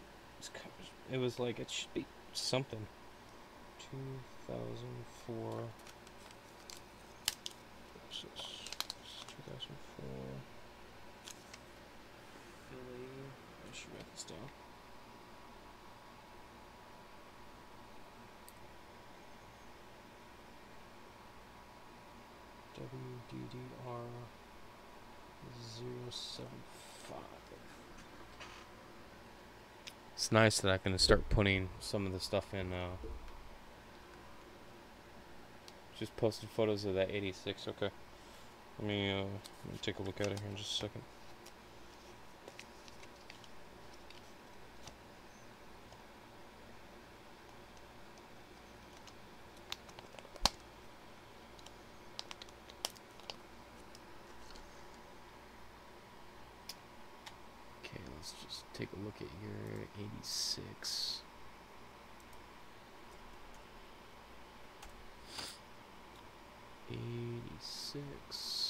like, it should be something. 2004. 2004. Philly. I should write this down. WDDR 075. It's nice that I can start putting some of the stuff in. Just posted photos of that 86. Okay. Let me take a look at it here in just a second. Okay, let's just take a look at your 86. 86.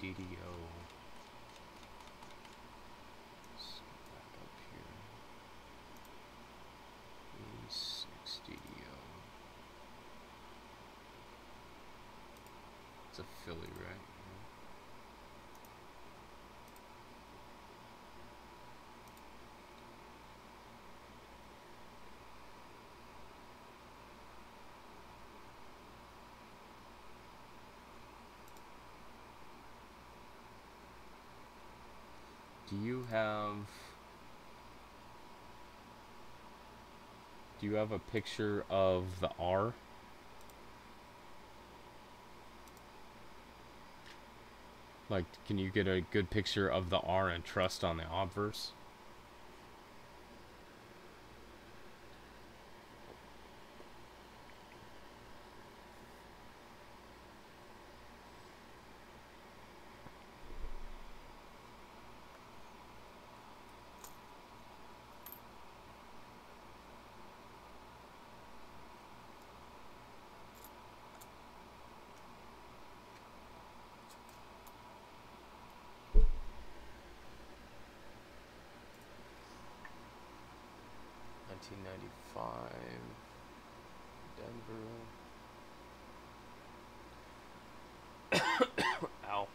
DDO. Let's get back up here. 86 DDO. It's a Philly, right? Do you have a picture of the R? Like, can you get a good picture of the R and trust on the obverse? Denver. Ow.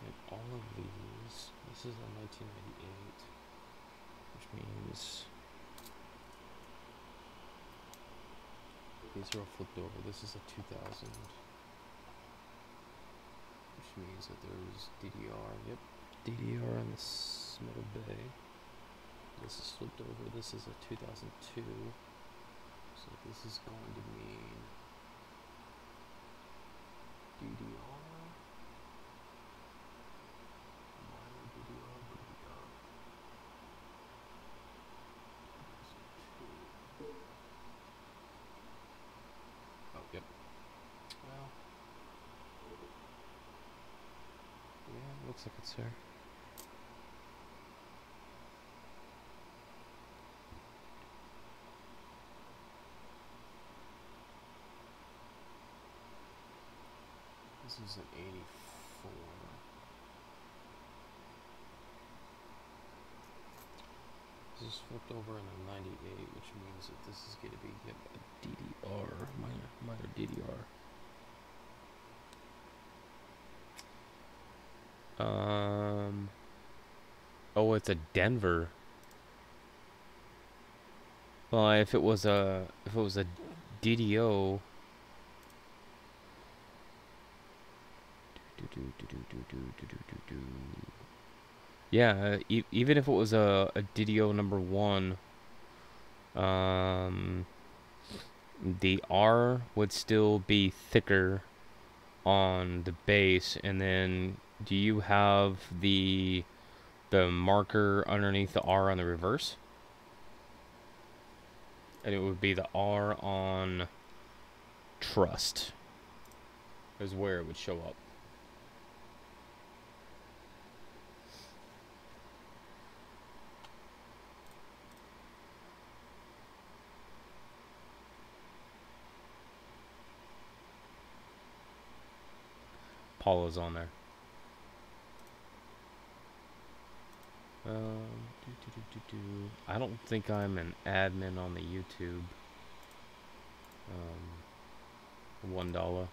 And all of these, this is a 1998, which means these are all flipped over. This is a 2000, which means that there's DDR. Yep, DDR in this middle bay. This is flipped over. This is a 2002. So this is going to mean DDR. Oh, yep. Well, yeah, looks like it's there. is an 84. This is flipped over in a 98, which means that this is going to be a DDR, minor DDR. Oh, it's a Denver. Well, if it was a DDO. Yeah, even if it was a DDO number 1, the R would still be thicker on the base. And then, do you have the marker underneath the R on the reverse? And it would be the R on trust is where it would show up. Paula's on there. I don't think I'm an admin on the YouTube. $1.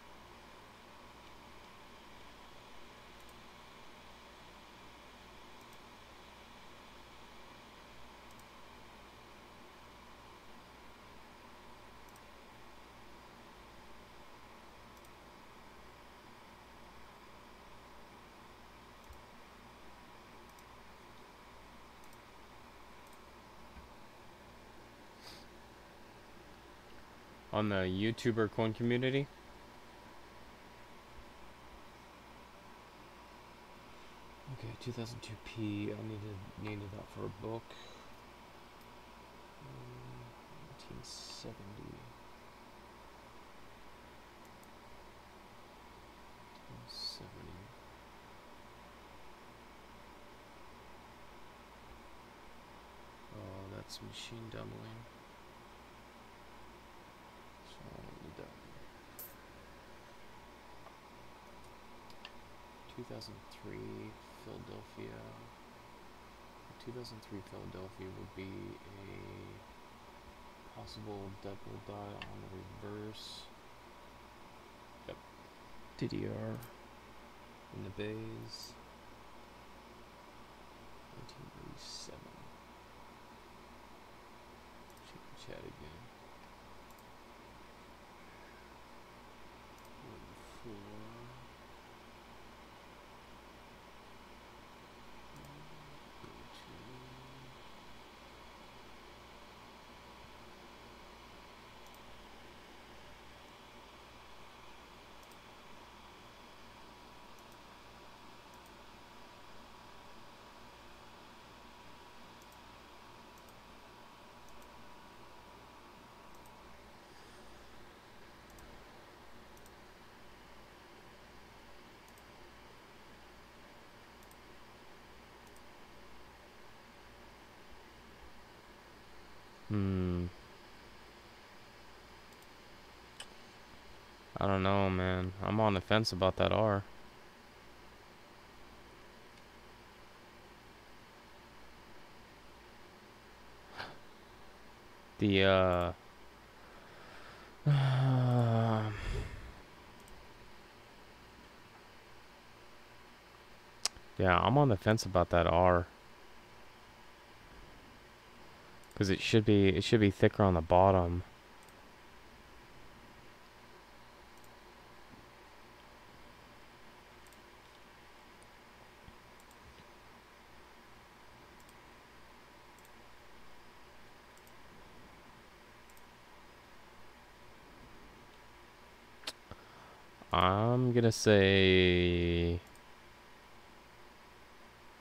On the YouTuber coin community. Okay, 2002p. I needed that for a book. 1970. 1970. Oh, that's machine doubling. So I don't need that. 2003 Philadelphia. 2003 Philadelphia would be a possible double die on the reverse. Yep. DDR in the bays. 1987. Check the chat again. 4. I don't know, man. I'm on the fence about that R. The, yeah, I'm on the fence about that R. Because it should be thicker on the bottom. I'm gonna say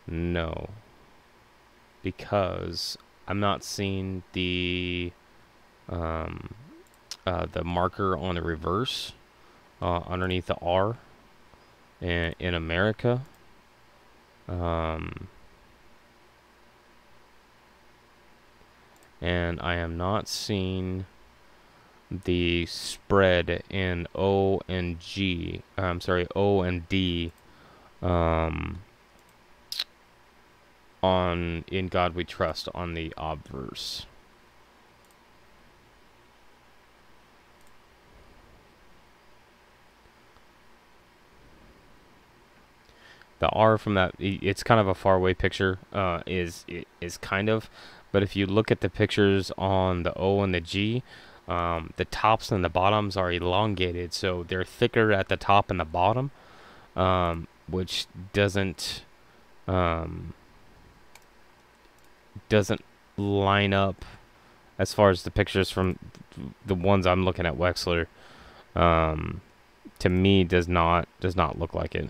no, because I'm not seeing the marker on the reverse underneath the R in America. And I am not seeing the spread in O and G. I'm sorry, O and D. On In God We Trust on the obverse. The R from that, it's kind of a far away picture, is kind of, but if you look at the pictures on the O and the G, the tops and the bottoms are elongated, so they're thicker at the top and the bottom, which um, doesn't line up as far as the pictures from the ones I'm looking at Wexler. To me, does not look like it.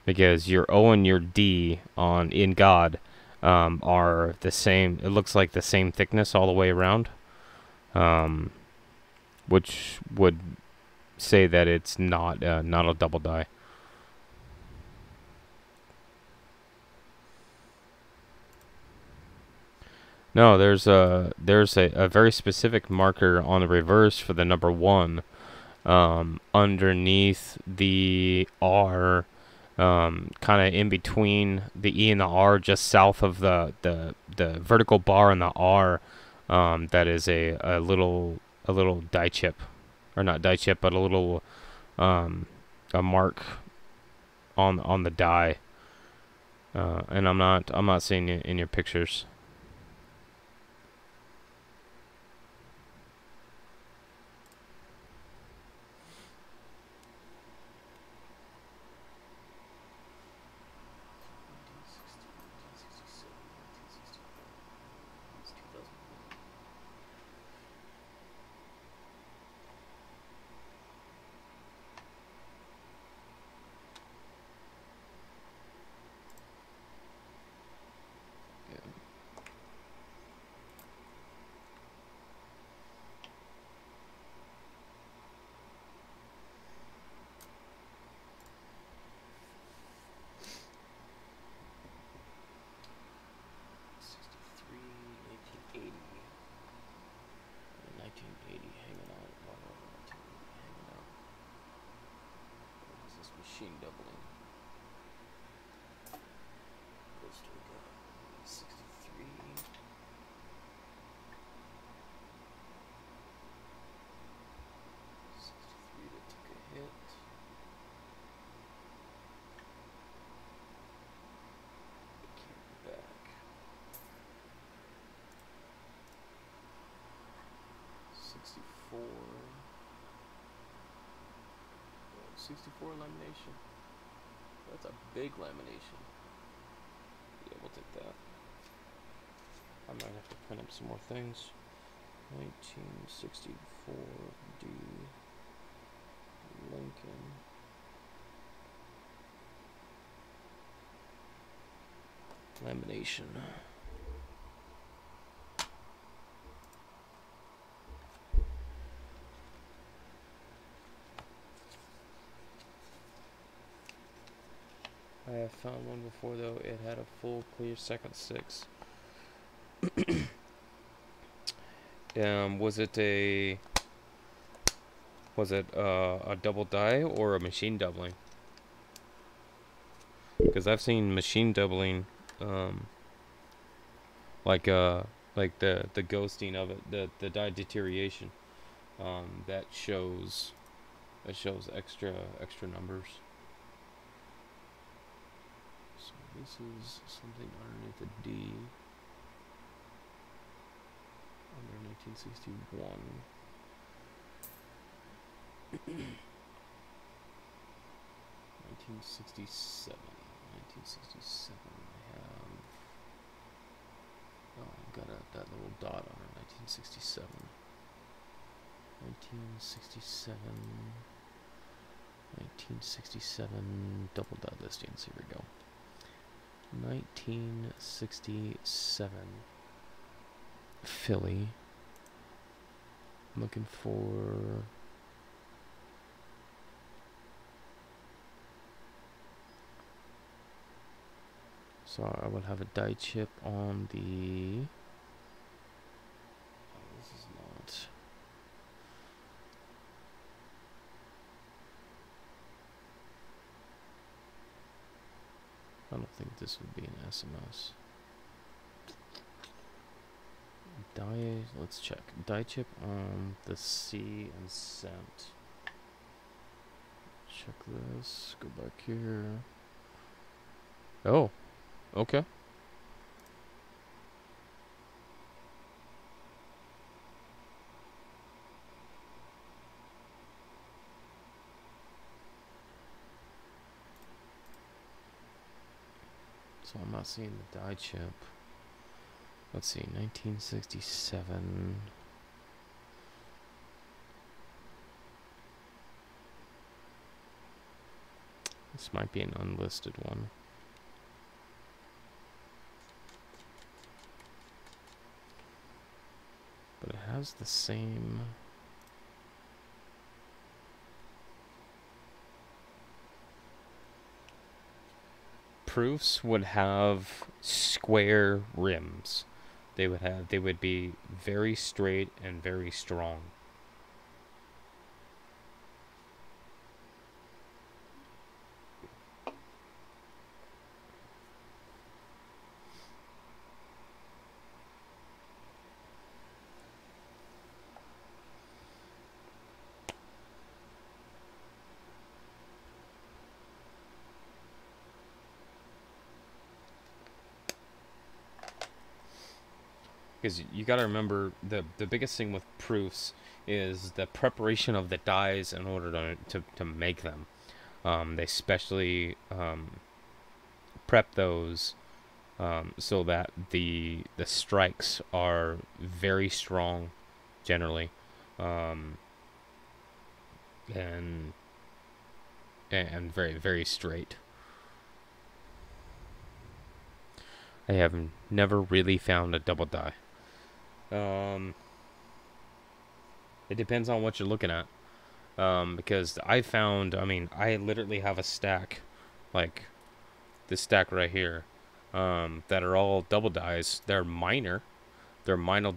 Because your O and your D on In God are the same. It looks like the same thickness all the way around, which would say that it's not a double die. No, there's a very specific marker on the reverse for the number 1, underneath the R. Kind of in between the E and the R, just south of the vertical bar and the R, that is a little die chip, or not die chip, but a little a mark on the die, and I'm not seeing it in your pictures. Machine doubling. Costa Rica, 63. 63 that took a hit. Came back. 64. 64 lamination. That's a big lamination. Yeah, we'll take that. I might have to print up some more things. 1964 D. Lincoln. Lamination. I have found one before, though. It had a full clear second 6. Was it a double die or a machine doubling? Because I've seen machine doubling, like the ghosting of it, the die deterioration, that shows extra numbers. So this is something underneath a D. Under 1961. 1967. 1967. I have. Oh, I've got that little dot on it. 1967. 1967. 1967 double dot listings. Here we go. 1967 Philly. I'm looking for so I will have a die chip on the this is not I don't think this would be an SMS. Die, let's check. Die chip on the C and sent. Check this. Go back here. Oh, okay. So I'm not seeing the die chip. Let's see, 1967. This might be an unlisted one. But it has the same... Proofs would have square rims. They would be very straight and very strong. Because you got to remember, the biggest thing with proofs is the preparation of the dies in order to make them. They specially prep those so that the strikes are very strong, generally, and very, very straight. I have never really found a double die. It depends on what you're looking at. Because I found, I mean, I literally have a stack, like this stack right here, that are all double dies. They're minor. They're minor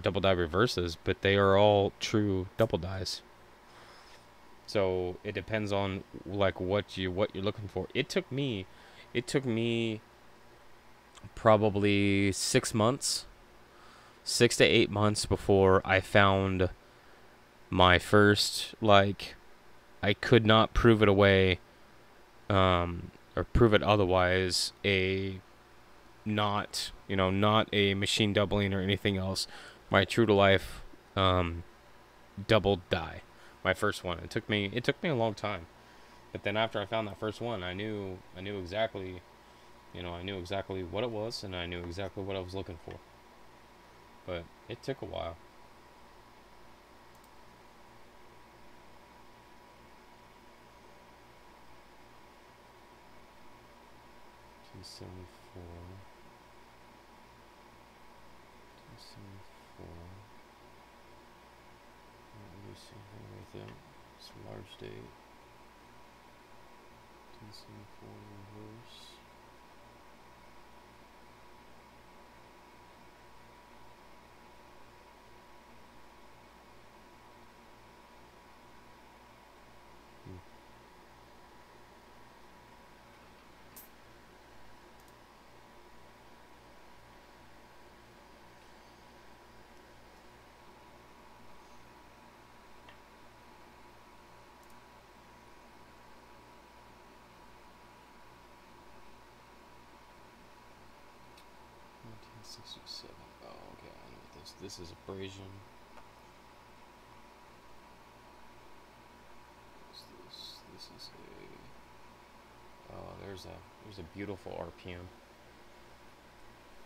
double die reverses, but they are all true double dies. So it depends on like what you're looking for. It took me probably 6 months. 6 to 8 months before I found my first, like, I could not prove it away, or prove it otherwise, not a machine doubling or anything else. My true to life, double die. My first one. It took me a long time. But then after I found that first one, I knew exactly, I knew exactly what it was, and I knew exactly what I was looking for. But it took a while. T74. Let me see here with it. It's a large date. T74 reverse. Oh, okay, I know what this is. Abrasion. What's this? This is a... Oh, there's a beautiful RPM.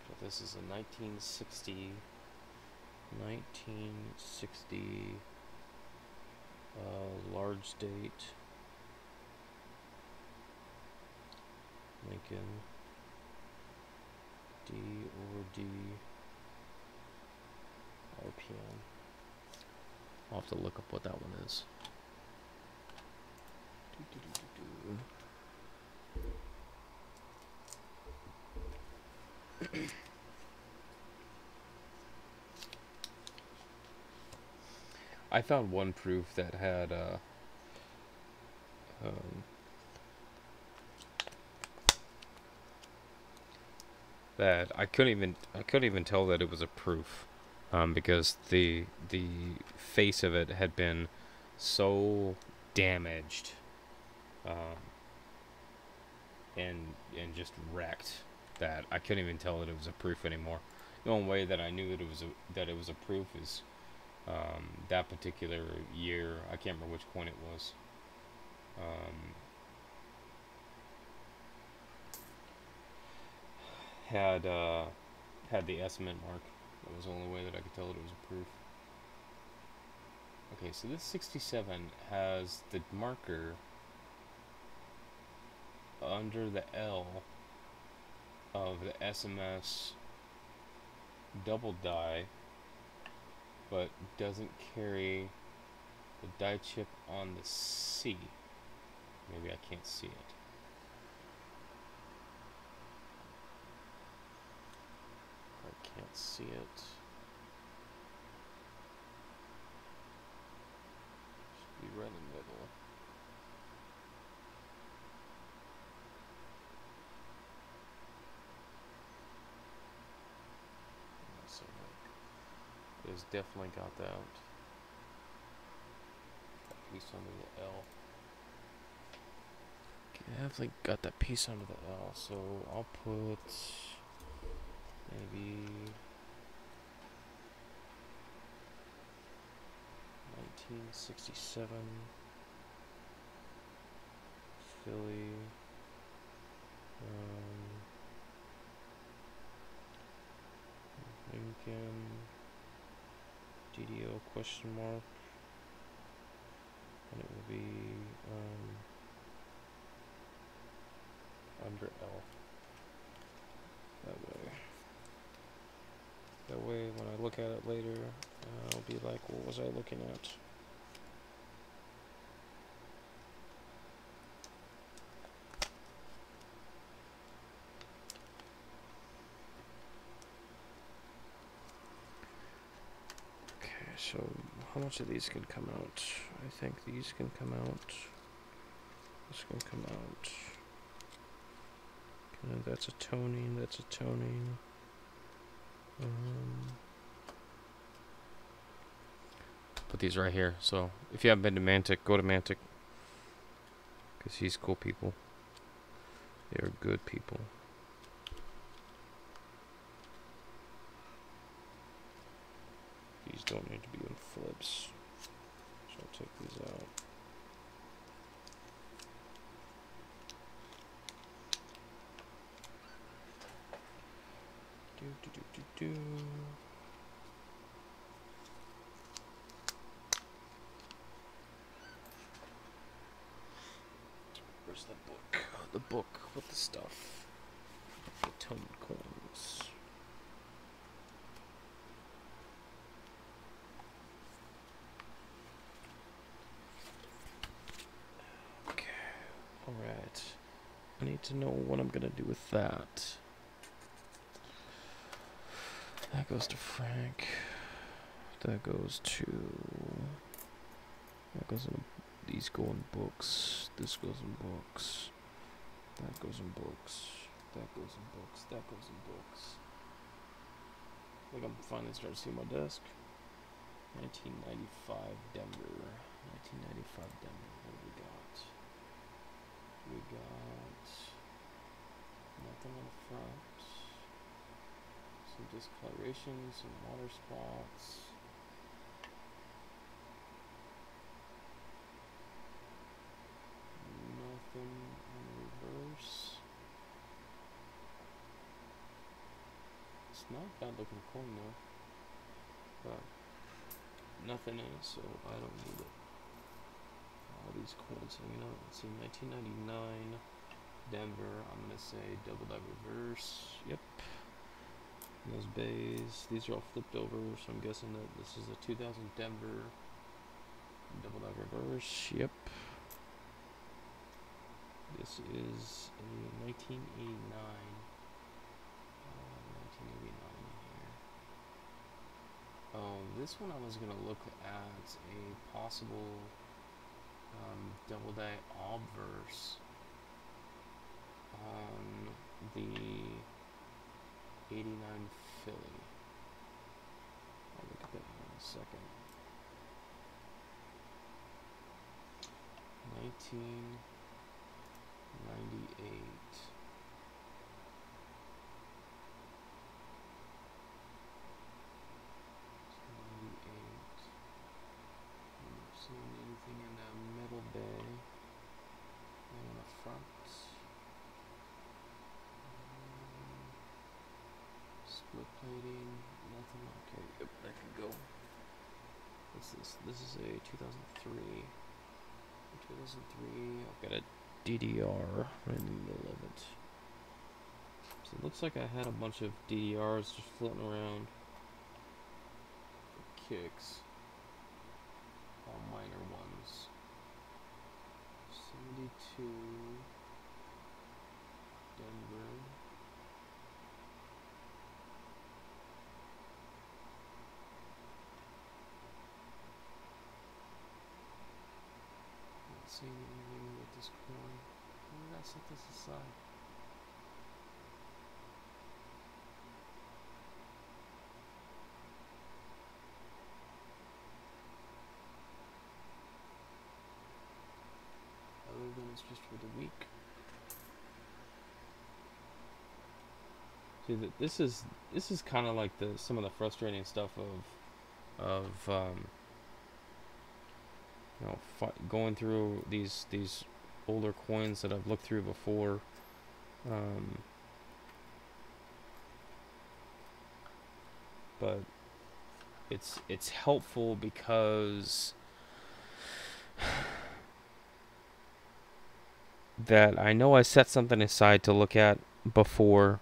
But this is a 1960 large date Lincoln D over D RPM. I'll have to look up what that one is. I found one proof that had that I couldn't even tell that it was a proof, because the face of it had been so damaged, um, and just wrecked that I couldn't even tell that it was a proof anymore. The only way that I knew that it was a proof is, that particular year. I can't remember which coin it was. Um, had had the estimate mark. That was the only way that I could tell that it was a proof. Okay, so this 67 has the marker under the L of the SMS double die, but doesn't carry the die chip on the C. Maybe I can't see it. I can't see it. Should be right in the middle. So it's definitely got that piece under the L. Definitely got that piece under the L, so I'll put maybe 1967 Philly, Lincoln, DDO question mark, and it will be under L. That way, when I look at it later, I'll be like, what was I looking at? Okay, so how much of these can come out? I think these can come out. This can come out. Okay, that's a toning, that's a toning. Put these right here. So if you haven't been to Mantic, go to Mantic, because he's cool people. They are good people. These don't need to be in flips, so I'll take these out. Where's the book? The book with the stuff. The tone coins. Okay. Alright. I need to know what I'm gonna do with that. That goes to Frank. That goes to... That goes in... These go in books. This goes in books. That goes in books. That goes in books. That goes in books. I think I'm finally starting to see my desk. 1995 Denver. 1995 Denver. What do we got? We got... Nothing on the front. Some discoloration, some water spots. Nothing on the reverse. It's not a bad looking coin though, but nothing in it, so I don't need it. All these coins hanging out. Let's see, 1999 Denver. I'm gonna say double die reverse. Yep. And those bays, these are all flipped over, so I'm guessing that this is a 2000 Denver double die reverse. Yep. This is a 1989. 1989 here. Oh, this one I was gonna look at a possible double die obverse on the 89 Philly. I'll look at that in a second. 1998. I'm not seeing anything in the middle bay. And in the front. Split plating, nothing. Okay, yep, that can go. This is a 2003. 2003. I've got a DDR right in the middle of it. So it looks like I had a bunch of DDRs just floating around for kicks. All minor ones. 72. Denver. Not seeing anything with this coin. When did I set this aside? Other than it's just for the week. See, this is kind of like some of the frustrating stuff of you know, going through these older coins that I've looked through before. But it's helpful because that I know I set something aside to look at before,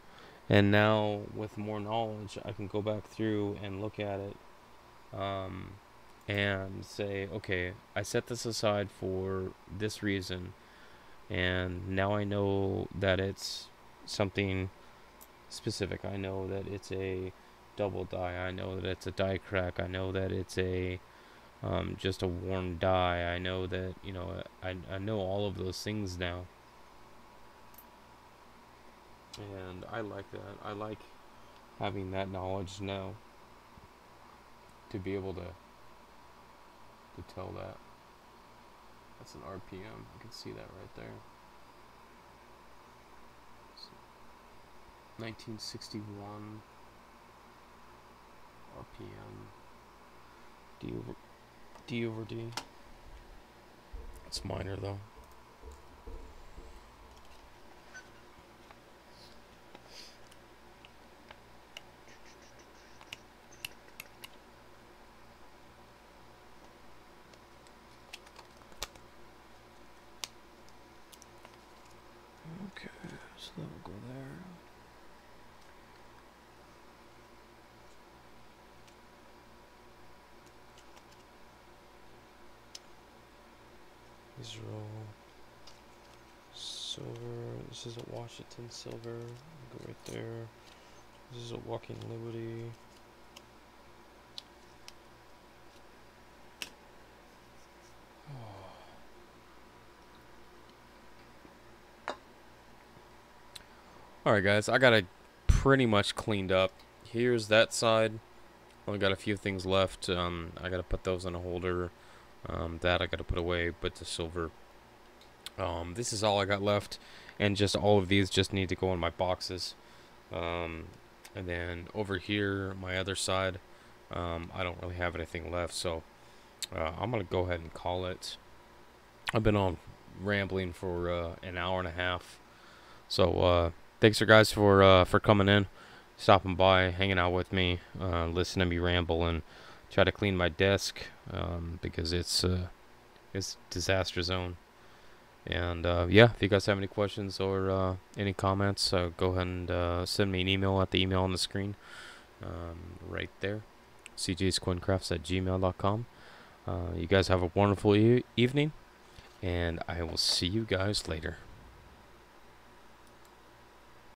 and now with more knowledge I can go back through and look at it and say, okay, I set this aside for this reason, and now I know that it's something specific. I know that it's a double die. I know that it's a die crack. I know that it's a just a worn die. I know that, you know, I know all of those things now, and I like that. I like having that knowledge now to be able to tell that. That's an RPM. You can see that right there. 1961 RPM. D over D. It's minor though. Okay, so that will go there. These are all silver. This is a Washington silver. Go right there. This is a Walking Liberty. Alright guys, I got it pretty much cleaned up. Here's that side. Only got a few things left. I gotta put those in a holder. That I gotta put away, but the silver. This is all I got left, and just all of these just need to go in my boxes. And then over here, my other side, I don't really have anything left, so I'm gonna go ahead and call it. I've been on rambling for an hour and a half, so thanks guys for coming in, stopping by, hanging out with me, listening to me ramble and try to clean my desk because it's disaster zone. And yeah, if you guys have any questions or any comments, go ahead and send me an email at the email on the screen right there, cjscoincrafts@gmail.com. You guys have a wonderful evening, and I will see you guys later.